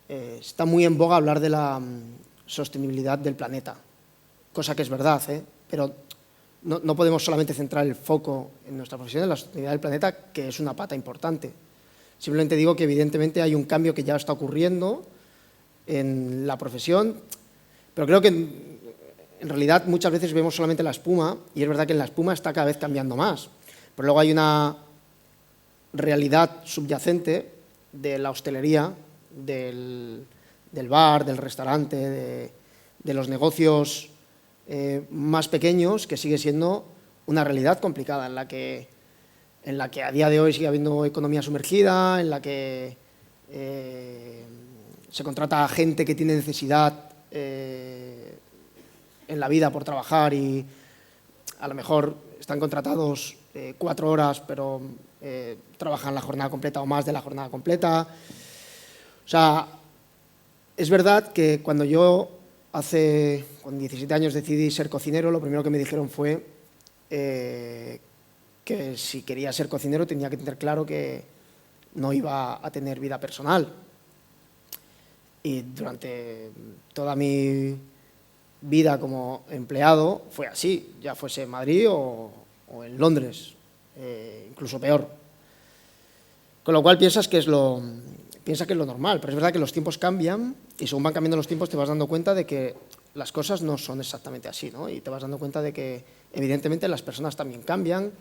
está muy en boga hablar de la sostenibilidad del planeta, cosa que es verdad, pero no podemos solamente centrar el foco en nuestra profesión, en la sostenibilidad del planeta, que es una pata importante. Simplemente digo que evidentemente hay un cambio que ya está ocurriendo en la profesión, pero creo que en realidad muchas veces vemos solamente la espuma, y es verdad que en la espuma está cada vez cambiando más, pero luego hay una realidad subyacente de la hostelería, del bar, del restaurante, de los negocios más pequeños, que sigue siendo una realidad complicada, en la que a día de hoy sigue habiendo economía sumergida, en la que se contrata a gente que tiene necesidad en la vida por trabajar y a lo mejor están contratados 4 horas, pero trabajan la jornada completa o más de la jornada completa. O sea, es verdad que cuando yo con 17 años decidí ser cocinero, lo primero que me dijeron fue que si quería ser cocinero tenía que tener claro que no iba a tener vida personal. Y durante toda mi vida como empleado fue así, ya fuese en Madrid o en Londres, incluso peor. Con lo cual piensa que es lo normal, pero es verdad que los tiempos cambian y según van cambiando los tiempos te vas dando cuenta de que las cosas no son exactamente así, ¿no? Y te vas dando cuenta de que evidentemente las personas también cambian,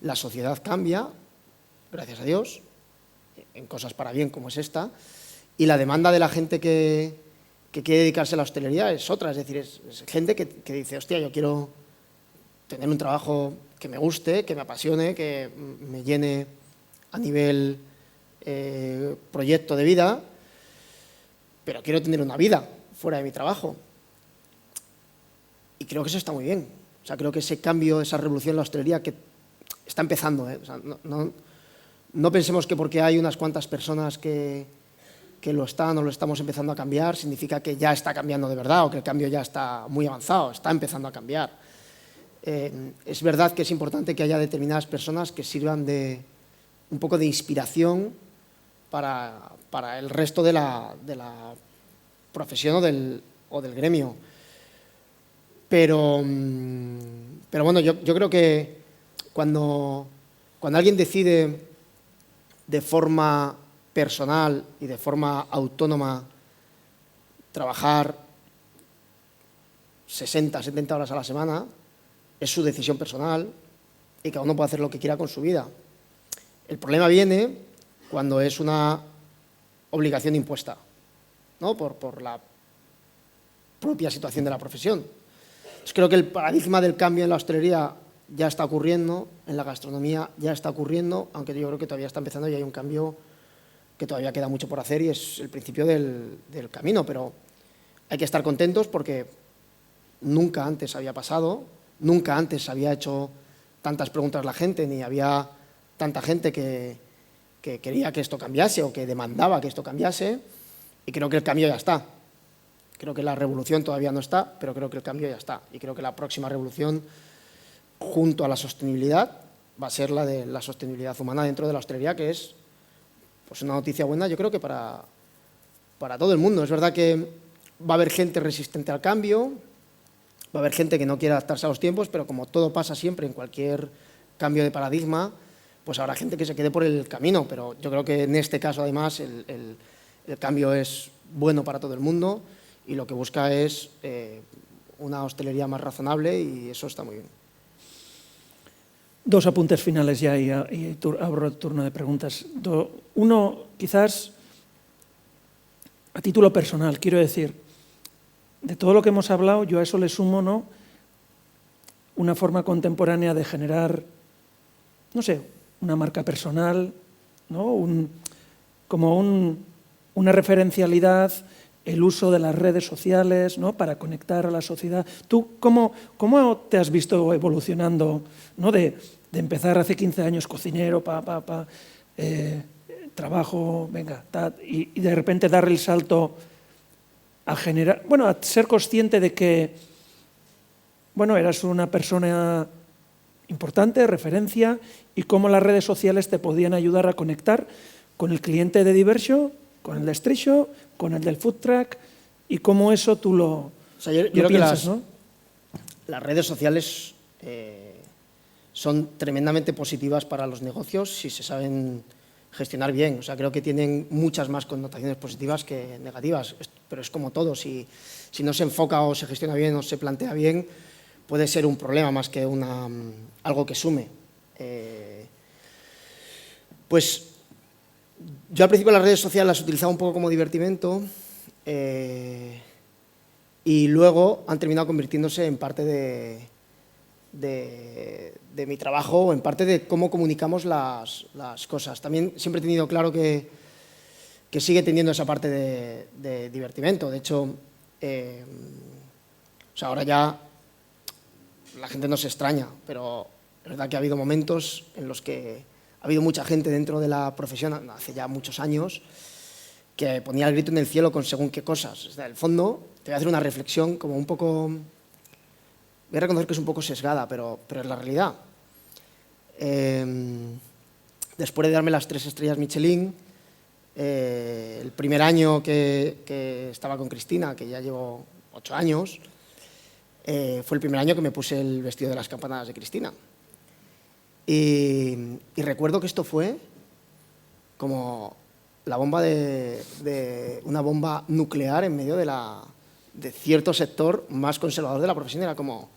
la sociedad cambia, gracias a Dios, en cosas para bien como es esta, y la demanda de la gente que quiere dedicarse a la hostelería es otra, es decir, es gente que dice, hostia, yo quiero tener un trabajo que me guste, que me apasione, que me llene a nivel proyecto de vida, pero quiero tener una vida fuera de mi trabajo. Y creo que eso está muy bien. O sea, creo que ese cambio, esa revolución en la hostelería que está empezando, O sea, no pensemos que porque hay unas cuantas personas que lo están o lo estamos empezando a cambiar, significa que ya está cambiando de verdad o que el cambio ya está muy avanzado, está empezando a cambiar. Es verdad que es importante que haya determinadas personas que sirvan de un poco de inspiración para el resto de la profesión o del gremio. Pero bueno, yo creo que cuando alguien decide de forma personal y de forma autónoma trabajar 60, 70 horas a la semana, es su decisión personal y cada uno puede hacer lo que quiera con su vida. El problema viene cuando es una obligación impuesta, ¿no? por la propia situación de la profesión. Pues creo que el paradigma del cambio en la hostelería ya está ocurriendo, en la gastronomía ya está ocurriendo, aunque yo creo que todavía está empezando y hay un cambio que todavía queda mucho por hacer y es el principio del camino, pero hay que estar contentos porque nunca antes había pasado, nunca antes había hecho tantas preguntas la gente, ni había tanta gente que quería que esto cambiase o que demandaba que esto cambiase, y creo que el cambio ya está. Creo que la revolución todavía no está, pero creo que el cambio ya está. Y creo que la próxima revolución, junto a la sostenibilidad, va a ser la de la sostenibilidad humana dentro de la hostelería, que es pues una noticia buena, yo creo que para todo el mundo. Es verdad que va a haber gente resistente al cambio, va a haber gente que no quiere adaptarse a los tiempos, pero como todo pasa siempre en cualquier cambio de paradigma, pues habrá gente que se quede por el camino. Pero yo creo que en este caso, además, el cambio es bueno para todo el mundo y lo que busca es una hostelería más razonable y eso está muy bien. 2 apuntes finales ya y abro el turno de preguntas. Uno, quizás a título personal, quiero decir, de todo lo que hemos hablado, yo a eso le sumo, ¿no?, una forma contemporánea de generar, no sé, una marca personal, ¿no?, una referencialidad, el uso de las redes sociales, ¿no?, para conectar a la sociedad. ¿Tú cómo te has visto evolucionando, ¿no?, de empezar hace 15 años cocinero, trabajo, venga, y de repente dar el salto a generar, bueno, a ser consciente de que, bueno, eras una persona importante, referencia, y cómo las redes sociales te podían ayudar a conectar con el cliente de Diversio, con el de Street Show, con el del Food Truck, y cómo eso tú lo, O sea, yo lo creo piensas, que ¿no? las redes sociales son tremendamente positivas para los negocios si se saben gestionar bien. O sea, creo que tienen muchas más connotaciones positivas que negativas, pero es como todo, si no se enfoca o se gestiona bien o se plantea bien, puede ser un problema más que algo que sume. Pues yo al principio las redes sociales las utilizaba un poco como divertimento y luego han terminado convirtiéndose en parte de mi trabajo o en parte de cómo comunicamos las cosas. También siempre he tenido claro que sigue teniendo esa parte de divertimento. De hecho, o sea, ahora ya la gente no se extraña, pero es verdad que ha habido momentos en los que ha habido mucha gente dentro de la profesión, hace ya muchos años, que ponía el grito en el cielo con según qué cosas. Desde el fondo, te voy a hacer una reflexión como un poco... Voy a reconocer que es un poco sesgada, pero es la realidad. Después de darme las 3 estrellas Michelin, el primer año que estaba con Cristina, que ya llevo 8 años, fue el primer año que me puse el vestido de las campanadas de Cristina. Y recuerdo que esto fue como la bomba de una bomba nuclear en medio de cierto sector más conservador de la profesión. Era como,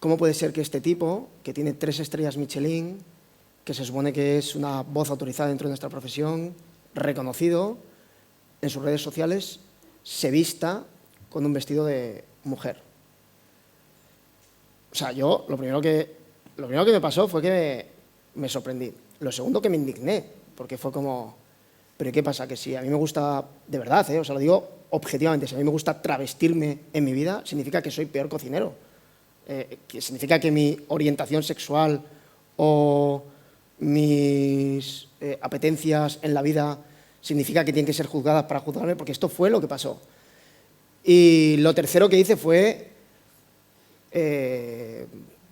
¿cómo puede ser que este tipo, que tiene 3 estrellas Michelin, que se supone que es una voz autorizada dentro de nuestra profesión, reconocido en sus redes sociales, se vista con un vestido de mujer? O sea, yo lo primero que me pasó fue que me sorprendí. Lo segundo, que me indigné, porque fue como, ¿pero qué pasa? Que si a mí me gusta, de verdad, o sea, lo digo objetivamente, si a mí me gusta travestirme en mi vida, significa que soy peor cocinero. Que significa que mi orientación sexual o mis apetencias en la vida significa que tienen que ser juzgadas para juzgarme, porque esto fue lo que pasó. Y lo tercero que hice fue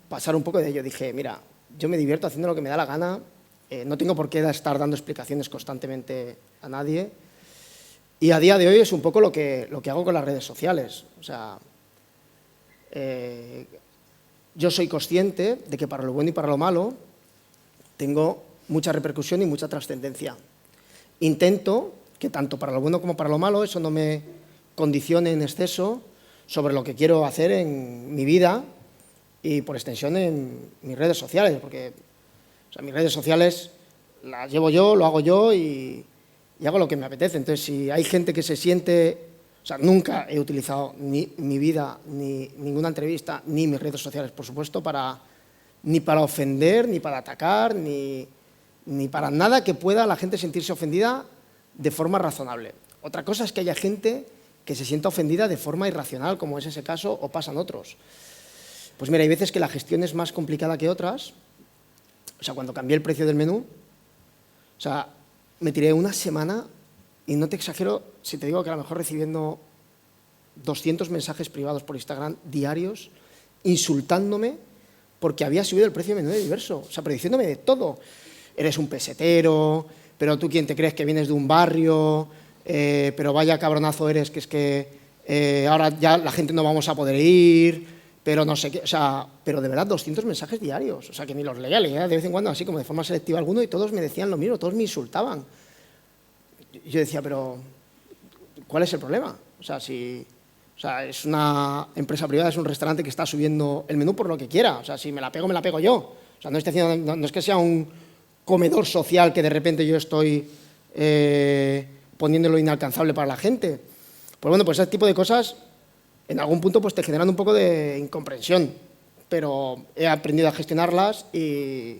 pasar un poco de ello. Dije, mira, yo me divierto haciendo lo que me da la gana, no tengo por qué estar dando explicaciones constantemente a nadie, y a día de hoy es un poco lo que hago con las redes sociales. O sea, yo soy consciente de que para lo bueno y para lo malo tengo mucha repercusión y mucha trascendencia. Intento que tanto para lo bueno como para lo malo eso no me condicione en exceso sobre lo que quiero hacer en mi vida y por extensión en mis redes sociales, porque o sea, mis redes sociales las llevo yo, lo hago yo y hago lo que me apetece. Entonces, si hay gente que se siente... O sea, nunca he utilizado ni mi vida, ni ninguna entrevista, ni mis redes sociales, por supuesto, ni para ofender, ni para atacar, ni para nada que pueda la gente sentirse ofendida de forma razonable. Otra cosa es que haya gente que se sienta ofendida de forma irracional, como es ese caso, o pasan otros. Pues mira, hay veces que la gestión es más complicada que otras. O sea, cuando cambié el precio del menú, o sea, me tiré una semana, y no te exagero si te digo que a lo mejor recibiendo 200 mensajes privados por Instagram diarios, insultándome porque había subido el precio del menú de Diverso. O sea, pero diciéndome de todo. Eres un pesetero, pero tú quién te crees que vienes de un barrio, pero vaya cabronazo eres, que es que ahora ya la gente no vamos a poder ir, pero no sé qué. O sea, pero de verdad 200 mensajes diarios. O sea, que ni los leía de vez en cuando así como de forma selectiva alguno y todos me decían lo mismo, todos me insultaban. Yo decía, pero ¿cuál es el problema? O sea, es una empresa privada, es un restaurante que está subiendo el menú por lo que quiera. O sea, si me la pego yo. O sea, no es que sea un comedor social que de repente yo estoy poniéndolo inalcanzable para la gente. Pues bueno, pues ese tipo de cosas en algún punto pues te generan un poco de incomprensión, pero he aprendido a gestionarlas y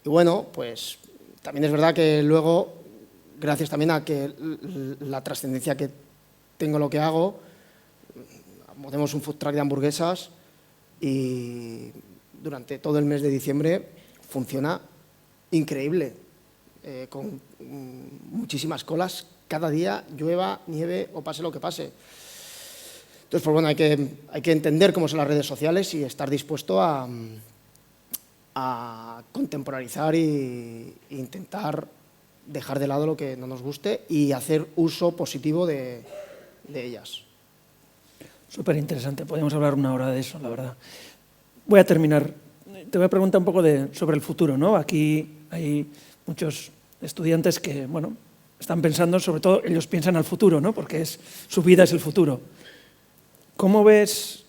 bueno, pues también es verdad que luego, gracias también a que la trascendencia que tengo lo que hago, monemos un food truck de hamburguesas y durante todo el mes de diciembre funciona increíble, con muchísimas colas cada día, llueva, nieve o pase lo que pase. Entonces, pues bueno, hay que entender cómo son las redes sociales y estar dispuesto a contemporarizar e intentar dejar de lado lo que no nos guste y hacer uso positivo de ellas. Súper interesante, podríamos hablar una hora de eso, la verdad. Voy a terminar. Te voy a preguntar un poco sobre el futuro, ¿no? Aquí hay muchos estudiantes que, bueno, están pensando, sobre todo ellos piensan al futuro, ¿no? Porque su vida es el futuro. ¿Cómo ves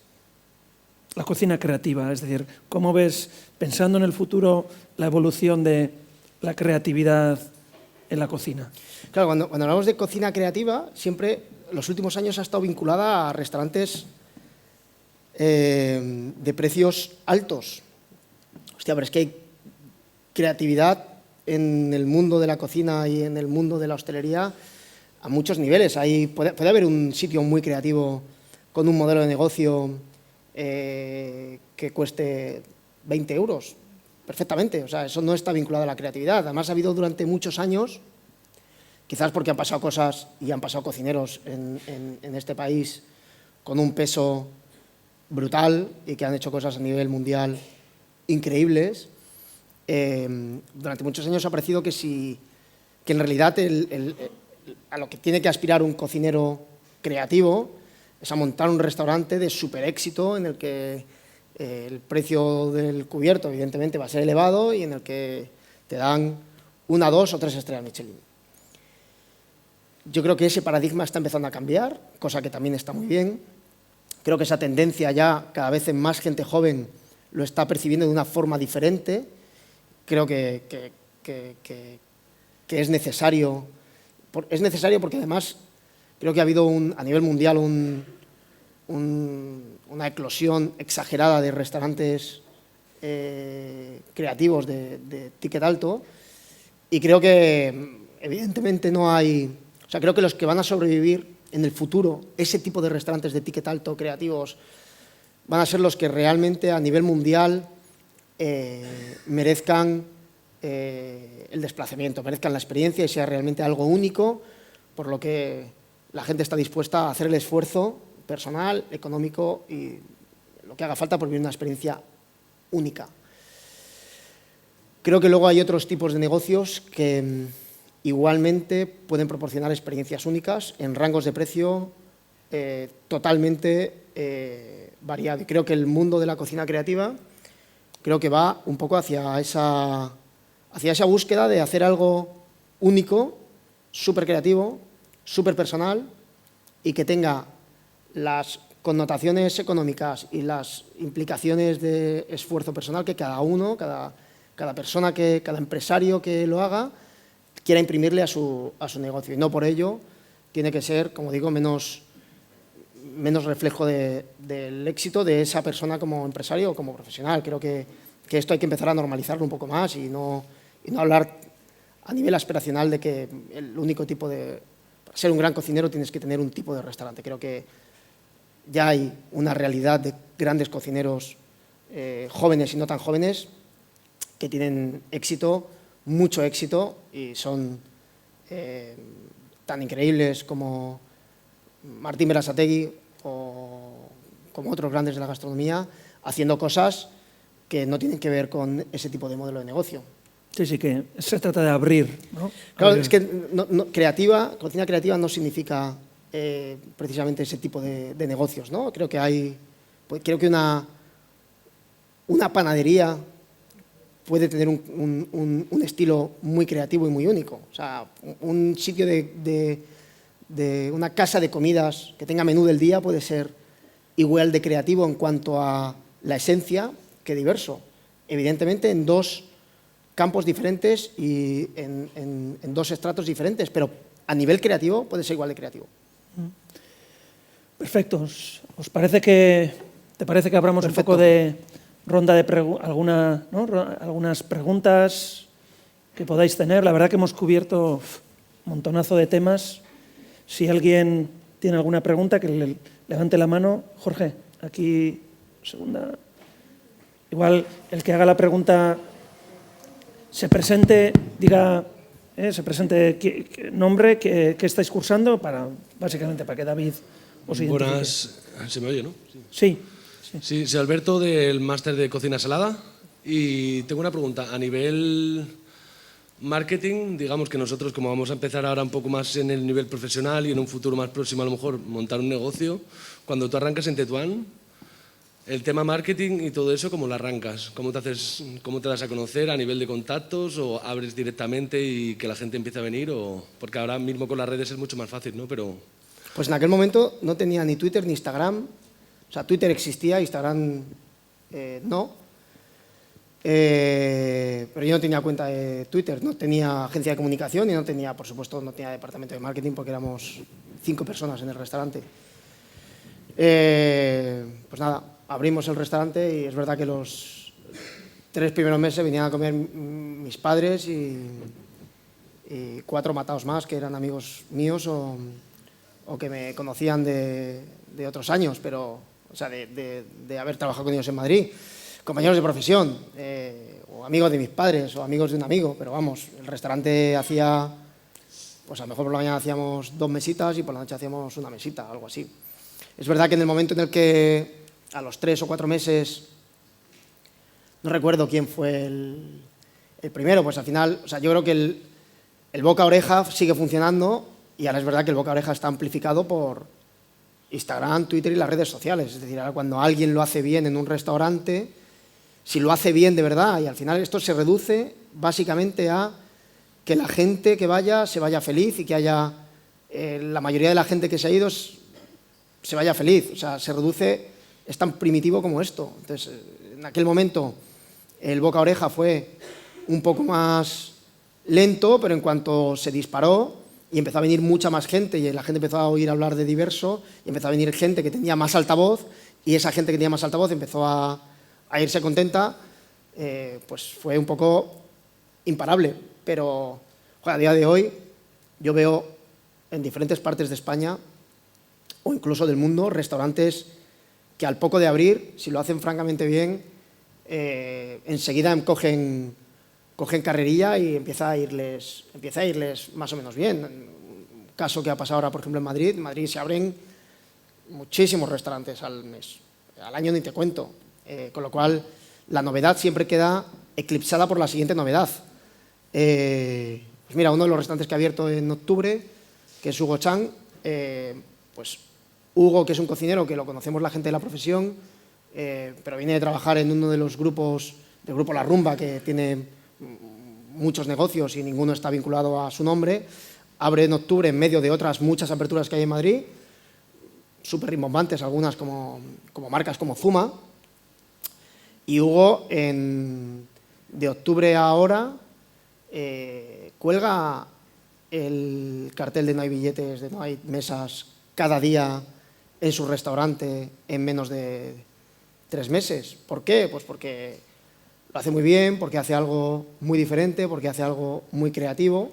la cocina creativa? Es decir, ¿cómo ves, pensando en el futuro, la evolución de la creatividad en la cocina? Claro, cuando hablamos de cocina creativa, siempre, los últimos años ha estado vinculada a restaurantes de precios altos. Hostia, pero es que hay creatividad en el mundo de la cocina y en el mundo de la hostelería a muchos niveles. Puede haber un sitio muy creativo con un modelo de negocio que cueste 20 euros, perfectamente. O sea, eso no está vinculado a la creatividad. Además, ha habido durante muchos años, quizás porque han pasado cosas y han pasado cocineros en este país con un peso brutal y que han hecho cosas a nivel mundial increíbles, durante muchos años ha parecido que en realidad a lo que tiene que aspirar un cocinero creativo es a montar un restaurante de súper éxito en el que el precio del cubierto evidentemente va a ser elevado y en el que te dan 1, 2 o 3 estrellas Michelin. Yo creo que ese paradigma está empezando a cambiar, cosa que también está muy bien. Creo que esa tendencia ya cada vez en más gente joven lo está percibiendo de una forma diferente. Creo que es necesario. Es necesario porque además creo que ha habido a nivel mundial una eclosión exagerada de restaurantes creativos de ticket alto y creo que evidentemente no hay... O sea, creo que los que van a sobrevivir en el futuro, ese tipo de restaurantes de ticket alto creativos, van a ser los que realmente a nivel mundial merezcan el desplazamiento, merezcan la experiencia y sea realmente algo único, por lo que la gente está dispuesta a hacer el esfuerzo personal, económico y lo que haga falta por vivir una experiencia única. Creo que luego hay otros tipos de negocios que igualmente pueden proporcionar experiencias únicas en rangos de precio totalmente variados. Y creo que el mundo de la cocina creativa creo que va un poco hacia esa búsqueda de hacer algo único, súper creativo, súper personal y que tenga las connotaciones económicas y las implicaciones de esfuerzo personal que cada uno, cada persona, cada empresario que lo haga, quiera imprimirle a su negocio. Y no por ello tiene que ser, como digo, menos reflejo del éxito de esa persona como empresario o como profesional. Creo que esto hay que empezar a normalizarlo un poco más y no hablar a nivel aspiracional de que el único tipo de... Para ser un gran cocinero tienes que tener un tipo de restaurante. Creo que ya hay una realidad de grandes cocineros jóvenes y no tan jóvenes que tienen éxito, mucho éxito y son tan increíbles como Martín Berasategui o como otros grandes de la gastronomía haciendo cosas que no tienen que ver con ese tipo de modelo de negocio. Sí, que se trata de abrir, ¿no? Claro, es que cocina creativa no significa precisamente ese tipo de negocios, ¿no? Creo que una panadería puede tener un estilo muy creativo y muy único. O sea, un sitio de una casa de comidas que tenga menú del día puede ser igual de creativo en cuanto a la esencia que diverso. Evidentemente en dos campos diferentes y en dos estratos diferentes, pero a nivel creativo puede ser igual de creativo. Perfecto. ¿Te parece que abramos un poco de ronda de algunas preguntas que podáis tener? La verdad que hemos cubierto un montonazo de temas. Si alguien tiene alguna pregunta, que levante la mano. Jorge, aquí, segunda. Igual el que haga la pregunta se presente, diga se presente nombre, qué estáis cursando, básicamente para que David os identifique. Buenas, ¿se me oye, no? Sí. Sí, soy Alberto del máster de cocina salada y tengo una pregunta. A nivel marketing, digamos que nosotros como vamos a empezar ahora un poco más en el nivel profesional y en un futuro más próximo a lo mejor montar un negocio, cuando tú arrancas en Tetuán, el tema marketing y todo eso, ¿cómo lo arrancas? ¿Cómo te das a conocer a nivel de contactos o abres directamente y que la gente empiece a venir? Porque ahora mismo con las redes es mucho más fácil, ¿no? Pero... Pues en aquel momento no tenía ni Twitter ni Instagram. O sea, Twitter existía, Instagram no. Pero yo no tenía cuenta de Twitter, no tenía agencia de comunicación y no tenía, por supuesto, no tenía departamento de marketing porque éramos 5 personas en el restaurante. Pues nada, abrimos el restaurante y es verdad que los 3 primeros meses venían a comer mis padres y 4 mataos más que eran amigos míos o que me conocían de otros años, pero, o sea, de haber trabajado con ellos en Madrid, compañeros de profesión, o amigos de mis padres, o amigos de un amigo, pero vamos, el restaurante hacía, pues a lo mejor por la mañana hacíamos 2 mesitas y por la noche hacíamos 1 mesita, algo así. Es verdad que en el momento en el que, a los 3 o 4 meses, no recuerdo quién fue el primero, pues al final, o sea, yo creo que el boca a oreja sigue funcionando. Y ahora es verdad que el boca a oreja está amplificado por Instagram, Twitter y las redes sociales. Es decir, ahora cuando alguien lo hace bien en un restaurante, si lo hace bien de verdad, y al final esto se reduce básicamente a que la gente que vaya se vaya feliz y que haya la mayoría de la gente que se ha ido se vaya feliz. O sea, se reduce, es tan primitivo como esto. Entonces, en aquel momento el boca a oreja fue un poco más lento, pero en cuanto se disparó, y empezó a venir mucha más gente y la gente empezó a oír hablar de Diverso y empezó a venir gente que tenía más altavoz y esa gente que tenía más altavoz empezó a irse contenta, pues fue un poco imparable. Pero a día de hoy yo veo en diferentes partes de España o incluso del mundo restaurantes que al poco de abrir, si lo hacen francamente bien, enseguida cogen carrerilla y empieza a irles más o menos bien. Un caso que ha pasado ahora, por ejemplo, en Madrid. En Madrid se abren muchísimos restaurantes al mes. Al año ni te cuento. Con lo cual, la novedad siempre queda eclipsada por la siguiente novedad. Pues mira, uno de los restaurantes que ha abierto en octubre, que es Hugo Chan, pues Hugo, que es un cocinero que lo conocemos la gente de la profesión, pero viene de trabajar en uno de los grupos, del grupo La Rumba, que tiene muchos negocios y ninguno está vinculado a su nombre. Abre en octubre en medio de otras muchas aperturas que hay en Madrid, súper rimbombantes, algunas como marcas como Zuma. Y Hugo, de octubre a ahora, cuelga el cartel de no hay billetes, de no hay mesas, cada día en su restaurante en menos de 3 meses. ¿Por qué? Pues porque lo hace muy bien, porque hace algo muy diferente, porque hace algo muy creativo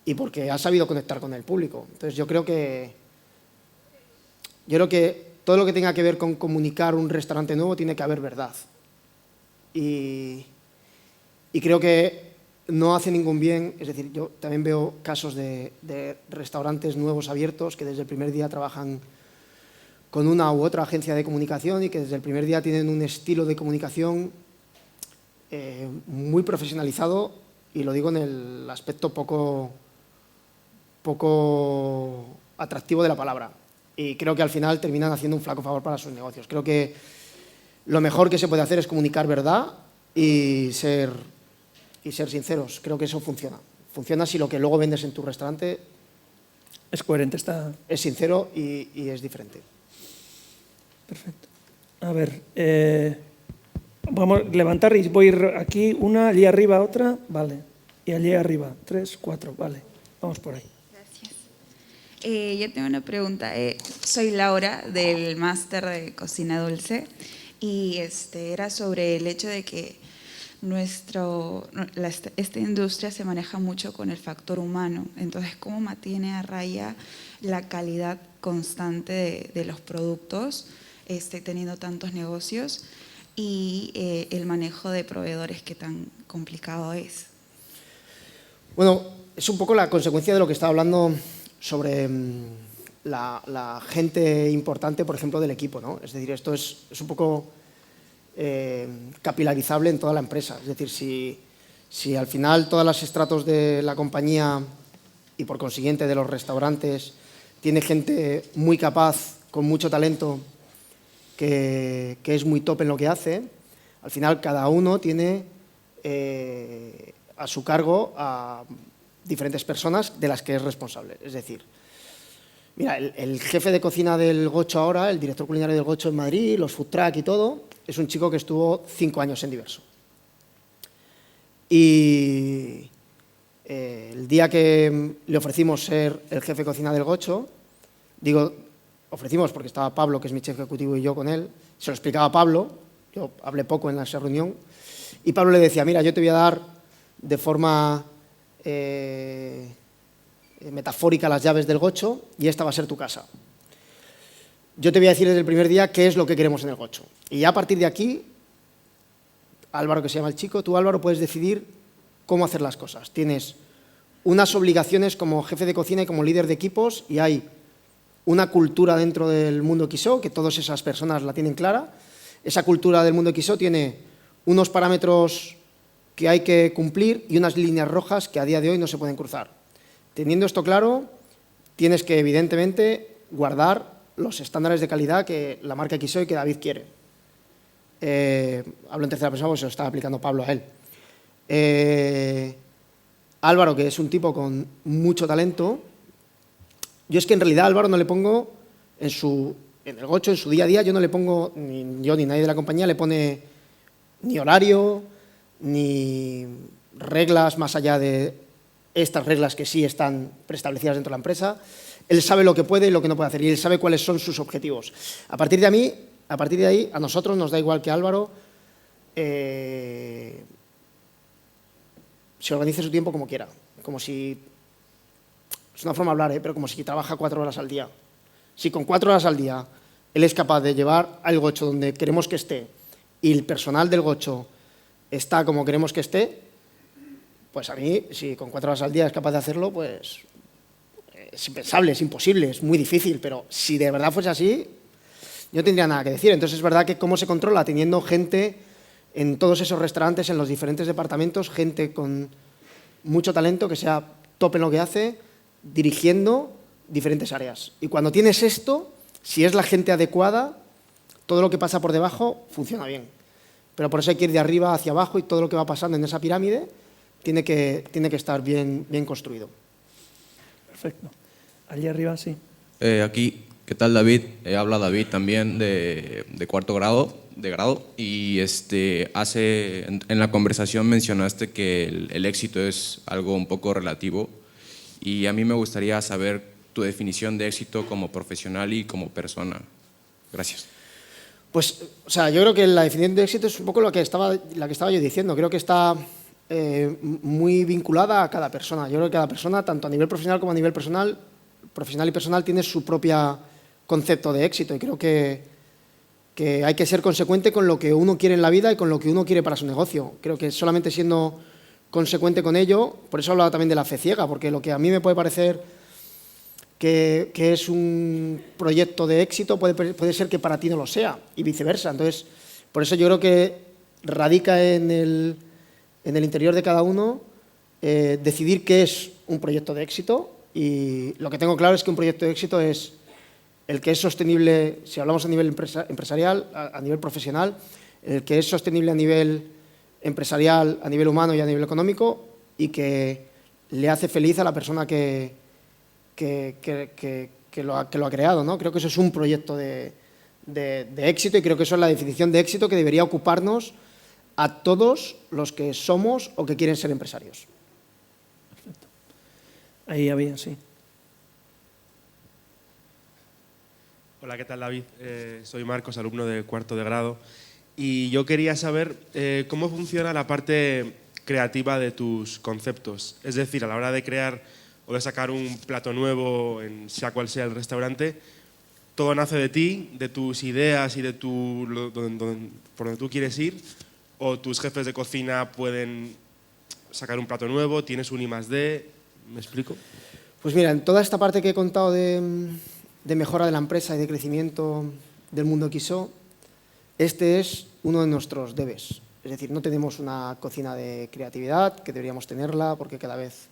y porque ha sabido conectar con el público. Entonces yo creo que todo lo que tenga que ver con comunicar un restaurante nuevo tiene que haber verdad. Y creo que no hace ningún bien, es decir, yo también veo casos de restaurantes nuevos abiertos que desde el primer día trabajan con una u otra agencia de comunicación y que desde el primer día tienen un estilo de comunicación muy profesionalizado, y lo digo en el aspecto poco atractivo de la palabra. Y creo que al final terminan haciendo un flaco favor para sus negocios. Creo que lo mejor que se puede hacer es comunicar verdad y ser sinceros. Creo que eso funciona. Funciona si lo que luego vendes en tu restaurante es coherente, es sincero y es diferente. Perfecto. A ver, vamos a levantar y voy a ir aquí una, allí arriba otra, vale. Y allí arriba, 3, 4, vale. Vamos por ahí. Gracias. Yo tengo una pregunta. Soy Laura del máster de cocina dulce y era sobre el hecho de que esta industria se maneja mucho con el factor humano. Entonces, ¿cómo mantiene a raya la calidad constante de los productos, teniendo tantos negocios, y el manejo de proveedores, qué tan complicado es? Bueno, es un poco la consecuencia de lo que estaba hablando sobre la gente importante, por ejemplo, del equipo, ¿no? Es decir, esto es un poco capilarizable en toda la empresa. Es decir, si al final todos los estratos de la compañía y por consiguiente de los restaurantes tiene gente muy capaz, con mucho talento, que es muy top en lo que hace, al final cada uno tiene a su cargo a diferentes personas de las que es responsable. Es decir, mira, el jefe de cocina del Gocho ahora, el director culinario del Gocho en Madrid, los food truck y todo, es un chico que estuvo 5 años en Diverso. Y el día que le ofrecimos ser el jefe de cocina del Gocho, digo, ofrecimos porque estaba Pablo, que es mi chef ejecutivo, y yo con él, se lo explicaba a Pablo, yo hablé poco en esa reunión, y Pablo le decía, mira, yo te voy a dar de forma metafórica las llaves del Gocho y esta va a ser tu casa. Yo te voy a decir desde el primer día qué es lo que queremos en el Gocho. Y ya a partir de aquí, Álvaro, que se llama el chico, tú, Álvaro, puedes decidir cómo hacer las cosas. Tienes unas obligaciones como jefe de cocina y como líder de equipos y hay una cultura dentro del mundo XO, que todas esas personas la tienen clara. Esa cultura del mundo XO tiene unos parámetros que hay que cumplir y unas líneas rojas que a día de hoy no se pueden cruzar. Teniendo esto claro, tienes que, evidentemente, guardar los estándares de calidad que la marca XO y que David quiere. Hablo en tercera persona porque se lo está aplicando Pablo a él. Álvaro, que es un tipo con mucho talento, yo es que en realidad a Álvaro no le pongo en el Gocho, en su día a día, yo no le pongo, ni yo ni nadie de la compañía le pone ni horario, ni reglas más allá de estas reglas que sí están preestablecidas dentro de la empresa. Él sabe lo que puede y lo que no puede hacer y él sabe cuáles son sus objetivos. A partir de ahí, a nosotros nos da igual que Álvaro se organice su tiempo como quiera, como si, es una forma de hablar, pero como si trabaja 4 horas al día. Si con 4 horas al día él es capaz de llevar al Gocho donde queremos que esté y el personal del Gocho está como queremos que esté, pues a mí, si con 4 horas al día es capaz de hacerlo, pues es impensable, es imposible, es muy difícil, pero si de verdad fuese así, yo no tendría nada que decir. Entonces es verdad que cómo se controla teniendo gente en todos esos restaurantes, en los diferentes departamentos, gente con mucho talento que sea top en lo que hace, dirigiendo diferentes áreas. Y cuando tienes esto, si es la gente adecuada, todo lo que pasa por debajo funciona bien. Pero por eso hay que ir de arriba hacia abajo y todo lo que va pasando en esa pirámide tiene que estar bien construido. Perfecto. Allí arriba, sí. Aquí, ¿qué tal, David? Habla David también de cuarto grado, y en la conversación mencionaste que el éxito es algo un poco relativo y a mí me gustaría saber tu definición de éxito como profesional y como persona. Gracias. Pues, o sea, yo creo que la definición de éxito es un poco la que estaba yo diciendo. Creo que está muy vinculada a cada persona. Yo creo que cada persona, tanto a nivel profesional como a nivel profesional y personal, tiene su propio concepto de éxito. Y creo que hay que ser consecuente con lo que uno quiere en la vida y con lo que uno quiere para su negocio. Creo que solamente siendo consecuente con ello, por eso hablaba también de la fe ciega, porque lo que a mí me puede parecer que es un proyecto de éxito puede ser que para ti no lo sea y viceversa. Entonces, por eso yo creo que radica en el interior de cada uno decidir qué es un proyecto de éxito, y lo que tengo claro es que un proyecto de éxito es el que es sostenible, si hablamos a nivel empresarial, a nivel profesional, el que es sostenible a nivel empresarial, a nivel humano y a nivel económico, y que le hace feliz a la persona que lo ha creado, ¿no? Creo que eso es un proyecto de éxito y creo que eso es la definición de éxito que debería ocuparnos a todos los que somos o que quieren ser empresarios. Perfecto. Ahí había, sí. Hola, ¿qué tal, David? Soy Marcos, alumno de cuarto de grado, y yo quería saber cómo funciona la parte creativa de tus conceptos. Es decir, a la hora de crear o de sacar un plato nuevo, sea cual sea el restaurante, todo nace de ti, de tus ideas y de por donde tú quieres ir, o tus jefes de cocina pueden sacar un plato nuevo, tienes un I+D, ¿me explico? Pues mira, en toda esta parte que he contado de mejora de la empresa y de crecimiento del mundo XO, este es uno de nuestros debes. Es decir, no tenemos una cocina de creatividad, que deberíamos tenerla, porque cada vez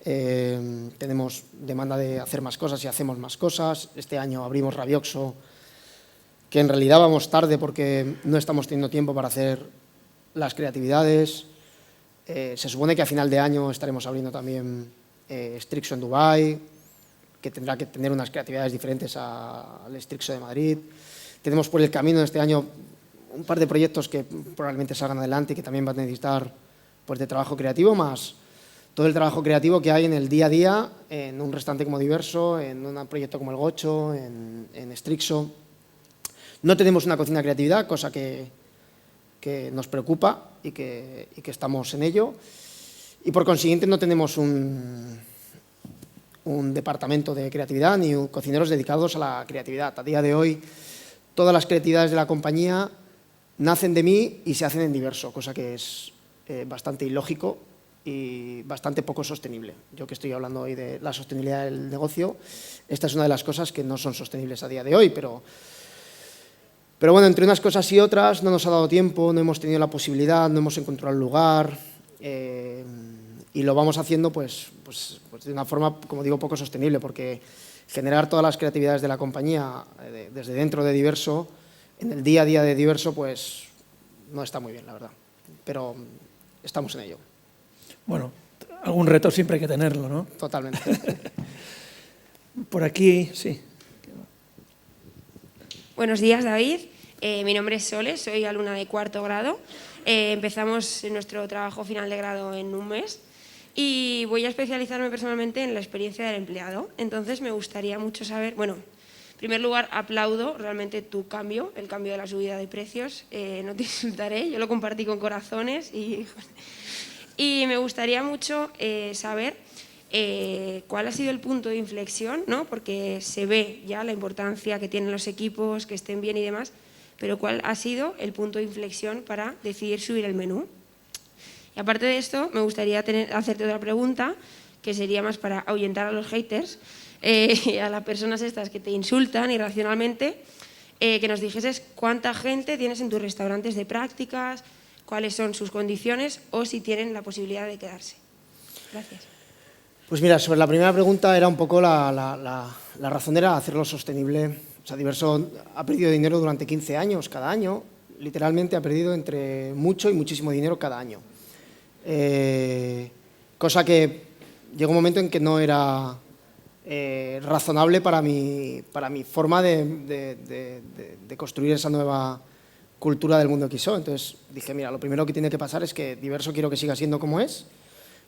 tenemos demanda de hacer más cosas y hacemos más cosas. Este año abrimos Rabioxo, que en realidad vamos tarde porque no estamos teniendo tiempo para hacer las creatividades. Se supone que a final de año estaremos abriendo también Strixo en Dubái, que tendrá que tener unas creatividades diferentes al Strixo de Madrid. Tenemos por el camino este año un par de proyectos que probablemente salgan adelante y que también van a necesitar pues, de trabajo creativo, más todo el trabajo creativo que hay en el día a día, en un restaurante como Diverso, en un proyecto como El Gocho, en Strixo. No tenemos una cocina de creatividad, cosa que nos preocupa y que estamos en ello. Y por consiguiente no tenemos un departamento de creatividad ni cocineros dedicados a la creatividad. A día de hoy, todas las creatividades de la compañía nacen de mí y se hacen en Diverso, cosa que es bastante ilógico y bastante poco sostenible. Yo que estoy hablando hoy de la sostenibilidad del negocio, esta es una de las cosas que no son sostenibles a día de hoy, pero bueno, entre unas cosas y otras no nos ha dado tiempo, no hemos tenido la posibilidad, no hemos encontrado el lugar y lo vamos haciendo pues de una forma, como digo, poco sostenible, porque generar todas las creatividades de la compañía desde dentro de Diverso, en el día a día de Diverso, pues no está muy bien, la verdad. Pero estamos en ello. Bueno, algún reto siempre hay que tenerlo, ¿no? Totalmente. Por aquí, sí. Buenos días, David. Mi nombre es Sole, soy alumna de cuarto grado. Empezamos nuestro trabajo final de grado en un mes y voy a especializarme personalmente en la experiencia del empleado. Entonces me gustaría mucho saber, bueno, en primer lugar aplaudo realmente tu cambio, el cambio de la subida de precios. No te insultaré, yo lo compartí con corazones y me gustaría mucho saber cuál ha sido el punto de inflexión, ¿no? Porque se ve ya la importancia que tienen los equipos, que estén bien y demás, pero cuál ha sido el punto de inflexión para decidir subir el menú. Y aparte de esto, me gustaría hacerte otra pregunta, que sería más para ahuyentar a los haters, a las personas estas que te insultan irracionalmente, que nos dijeses cuánta gente tienes en tus restaurantes de prácticas, cuáles son sus condiciones o si tienen la posibilidad de quedarse. Gracias. Pues mira, sobre la primera pregunta era un poco la razón era hacerlo sostenible. O sea, Diverso ha perdido dinero durante 15 años cada año, literalmente ha perdido entre mucho y muchísimo dinero cada año. Cosa que llegó un momento en que no era razonable para mi forma de construir esa nueva cultura del mundo XO. Entonces dije, mira, lo primero que tiene que pasar es que Diverso quiero que siga siendo como es,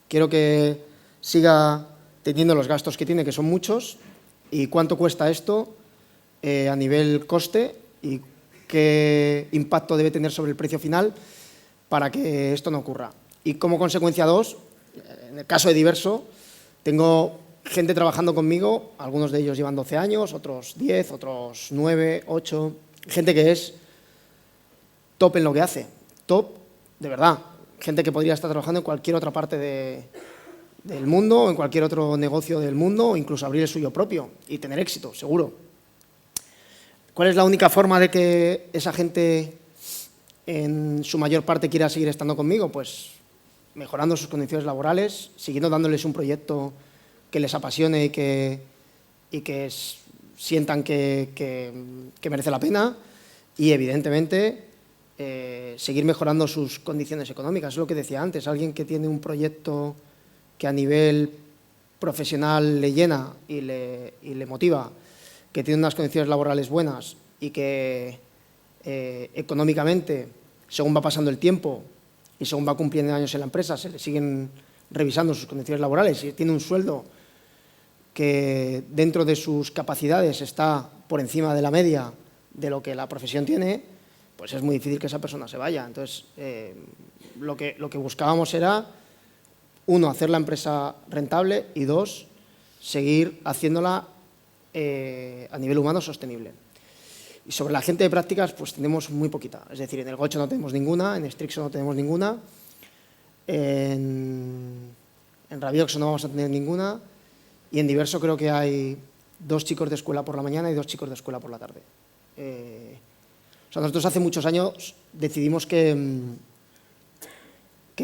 quiero que siga teniendo los gastos que tiene, que son muchos, y cuánto cuesta esto a nivel coste y qué impacto debe tener sobre el precio final para que esto no ocurra. Y como consecuencia 2, en el caso de Diverso, tengo gente trabajando conmigo, algunos de ellos llevan 12 años, otros 10, otros 9, 8, gente que es top en lo que hace, top de verdad, gente que podría estar trabajando en cualquier otra parte del mundo, o en cualquier otro negocio del mundo, o incluso abrir el suyo propio y tener éxito, seguro. ¿Cuál es la única forma de que esa gente en su mayor parte quiera seguir estando conmigo? Pues mejorando sus condiciones laborales, siguiendo dándoles un proyecto que les apasione y que sientan que merece la pena y, evidentemente, seguir mejorando sus condiciones económicas. Es lo que decía antes, alguien que tiene un proyecto que a nivel profesional le llena y le motiva, que tiene unas condiciones laborales buenas y que económicamente, según va pasando el tiempo y según va cumpliendo años en la empresa, se le siguen revisando sus condiciones laborales y tiene un sueldo que dentro de sus capacidades está por encima de la media de lo que la profesión tiene, pues es muy difícil que esa persona se vaya. Entonces, lo que buscábamos era, 1, hacer la empresa rentable y 2, seguir haciéndola a nivel humano sostenible. Y sobre la gente de prácticas, pues tenemos muy poquita. Es decir, en El Gocho no tenemos ninguna, en Strixo no tenemos ninguna. En Raviox no vamos a tener ninguna, y en Diverso creo que hay 2 chicos de escuela por la mañana y 2 chicos de escuela por la tarde. O sea, nosotros hace muchos años decidimos que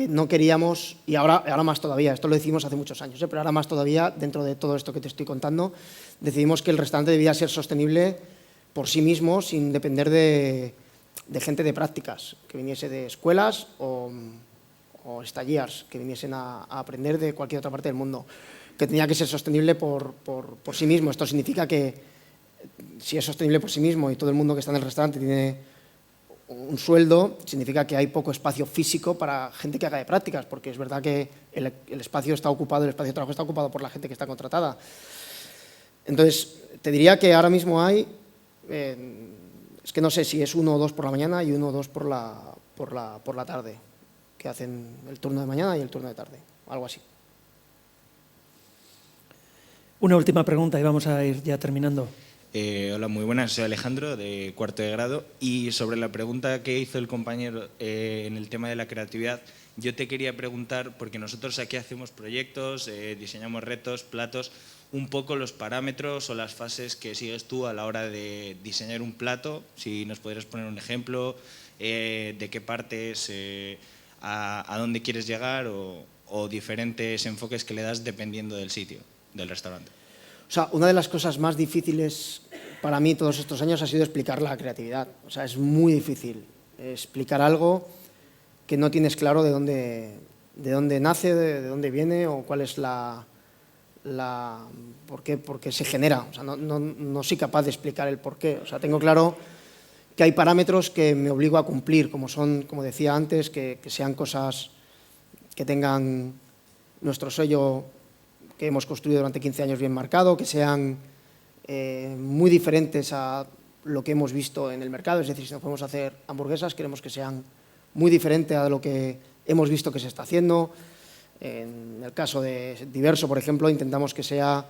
no queríamos, y ahora más todavía, esto lo decidimos hace muchos años, pero ahora más todavía, dentro de todo esto que te estoy contando, decidimos que el restaurante debía ser sostenible por sí mismo, sin depender de gente de prácticas, que viniese de escuelas o stallers, que viniesen a aprender de cualquier otra parte del mundo, que tenía que ser sostenible por sí mismo. Esto significa que si es sostenible por sí mismo y todo el mundo que está en el restaurante tiene un sueldo, significa que hay poco espacio físico para gente que haga de prácticas, porque es verdad que el espacio está ocupado, el espacio de trabajo está ocupado por la gente que está contratada. Entonces, te diría que ahora mismo hay, es que no sé si es 1 o 2 por la mañana y 1 o 2 por la tarde, que hacen el turno de mañana y el turno de tarde, algo así. Una última pregunta y vamos a ir ya terminando. Hola, muy buenas. Soy Alejandro, de cuarto de grado. Y sobre la pregunta que hizo el compañero en el tema de la creatividad, yo te quería preguntar, porque nosotros aquí hacemos proyectos, diseñamos retos, platos, un poco los parámetros o las fases que sigues tú a la hora de diseñar un plato. Si nos podrías poner un ejemplo, de qué partes, a dónde quieres llegar o diferentes enfoques que le das dependiendo del sitio, del restaurante. O sea, una de las cosas más difíciles para mí todos estos años ha sido explicar la creatividad. O sea, es muy difícil explicar algo que no tienes claro de dónde nace, de dónde viene o cuál es por qué se genera. O sea, no soy capaz de explicar el por qué. O sea, tengo claro que hay parámetros que me obligo a cumplir, como son, como decía antes, que sean cosas que tengan nuestro sello que hemos construido durante 15 años bien marcado, que sean muy diferentes a lo que hemos visto en el mercado. Es decir, si no podemos hacer hamburguesas, queremos que sean muy diferentes a lo que hemos visto que se está haciendo. En el caso de Diverso, por ejemplo, intentamos que sea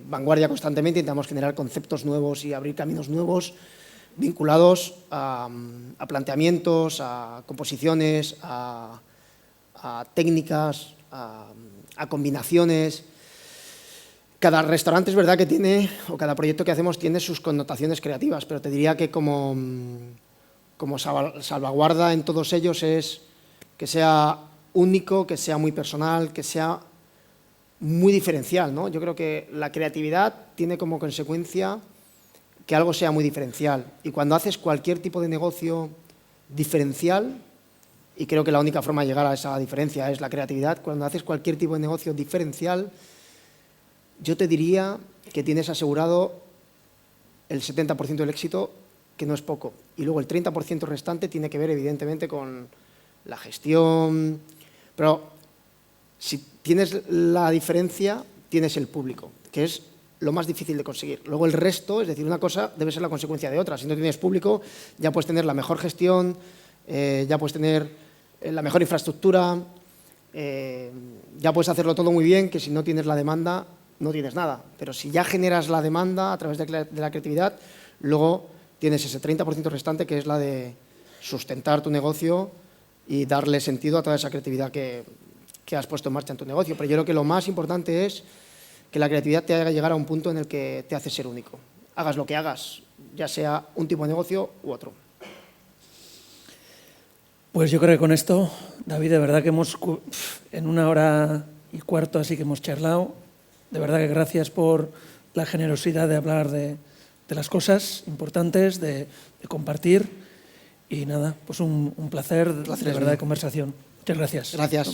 vanguardia constantemente, intentamos generar conceptos nuevos y abrir caminos nuevos vinculados a planteamientos, a composiciones, a técnicas, a combinaciones. Cada restaurante es verdad que tiene, o cada proyecto que hacemos tiene sus connotaciones creativas, pero te diría que como salvaguarda en todos ellos es que sea único, que sea muy personal, que sea muy diferencial, ¿no? Yo creo que la creatividad tiene como consecuencia que algo sea muy diferencial. Y cuando haces cualquier tipo de negocio diferencial, y creo que la única forma de llegar a esa diferencia es la creatividad, cuando haces cualquier tipo de negocio diferencial, yo te diría que tienes asegurado el 70% del éxito, que no es poco. Y luego el 30% restante tiene que ver, evidentemente, con la gestión. Pero si tienes la diferencia, tienes el público, que es lo más difícil de conseguir. Luego el resto, es decir, una cosa debe ser la consecuencia de otra. Si no tienes público, ya puedes tener la mejor gestión, ya puedes tener la mejor infraestructura, ya puedes hacerlo todo muy bien, que si no tienes la demanda, no tienes nada. Pero si ya generas la demanda a través de la creatividad, luego tienes ese 30% restante, que es la de sustentar tu negocio y darle sentido a toda esa creatividad que has puesto en marcha en tu negocio. Pero yo creo que lo más importante es que la creatividad te haga llegar a un punto en el que te hace ser único. Hagas lo que hagas, ya sea un tipo de negocio u otro. Pues yo creo que con esto, David, de verdad que en 1 hora y cuarto así que hemos charlado. De verdad que gracias por la generosidad de hablar de las cosas importantes, de compartir. Y nada, pues un placer de verdad de conversación. Muchas gracias. Gracias.